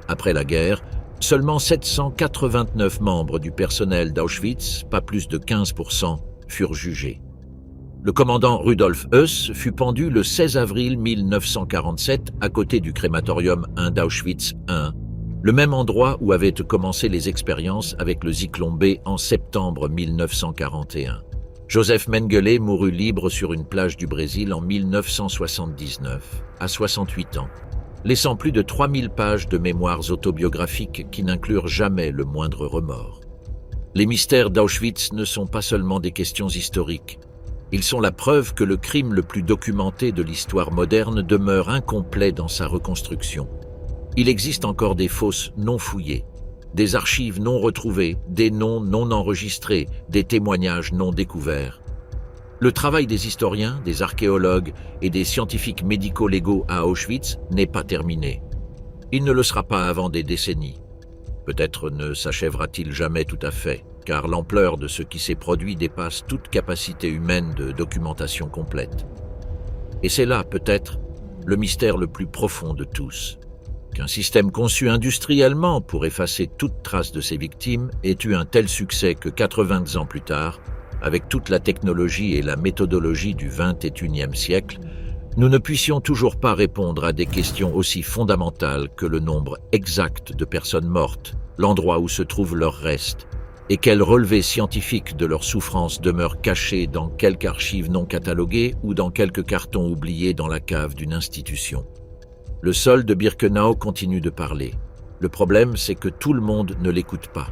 S1: Après la guerre, seulement 789 membres du personnel d'Auschwitz, pas plus de 15%, furent jugés. Le commandant Rudolf Höss fut pendu le 16 avril 1947 à côté du crématorium 1 d'Auschwitz I, le même endroit où avaient commencé les expériences avec le Zyklon B en septembre 1941. Joseph Mengele mourut libre sur une plage du Brésil en 1979, à 68 ans, laissant plus de 3000 pages de mémoires autobiographiques qui n'inclurent jamais le moindre remords. Les mystères d'Auschwitz ne sont pas seulement des questions historiques. Ils sont la preuve que le crime le plus documenté de l'histoire moderne demeure incomplet dans sa reconstruction. Il existe encore des fosses non fouillées, des archives non retrouvées, des noms non enregistrés, des témoignages non découverts. Le travail des historiens, des archéologues et des scientifiques médico-légaux à Auschwitz n'est pas terminé. Il ne le sera pas avant des décennies. Peut-être ne s'achèvera-t-il jamais tout à fait, car l'ampleur de ce qui s'est produit dépasse toute capacité humaine de documentation complète. Et c'est là, peut-être, le mystère le plus profond de tous. Qu'un système conçu industriellement pour effacer toute trace de ses victimes ait eu un tel succès que 80 ans plus tard, avec toute la technologie et la méthodologie du XXIe siècle, nous ne puissions toujours pas répondre à des questions aussi fondamentales que le nombre exact de personnes mortes, l'endroit où se trouvent leurs restes, et quel relevé scientifique de leurs souffrances demeure caché dans quelque archive non cataloguée ou dans quelque carton oublié dans la cave d'une institution. Le sol de Birkenau continue de parler. Le problème, c'est que tout le monde ne l'écoute pas.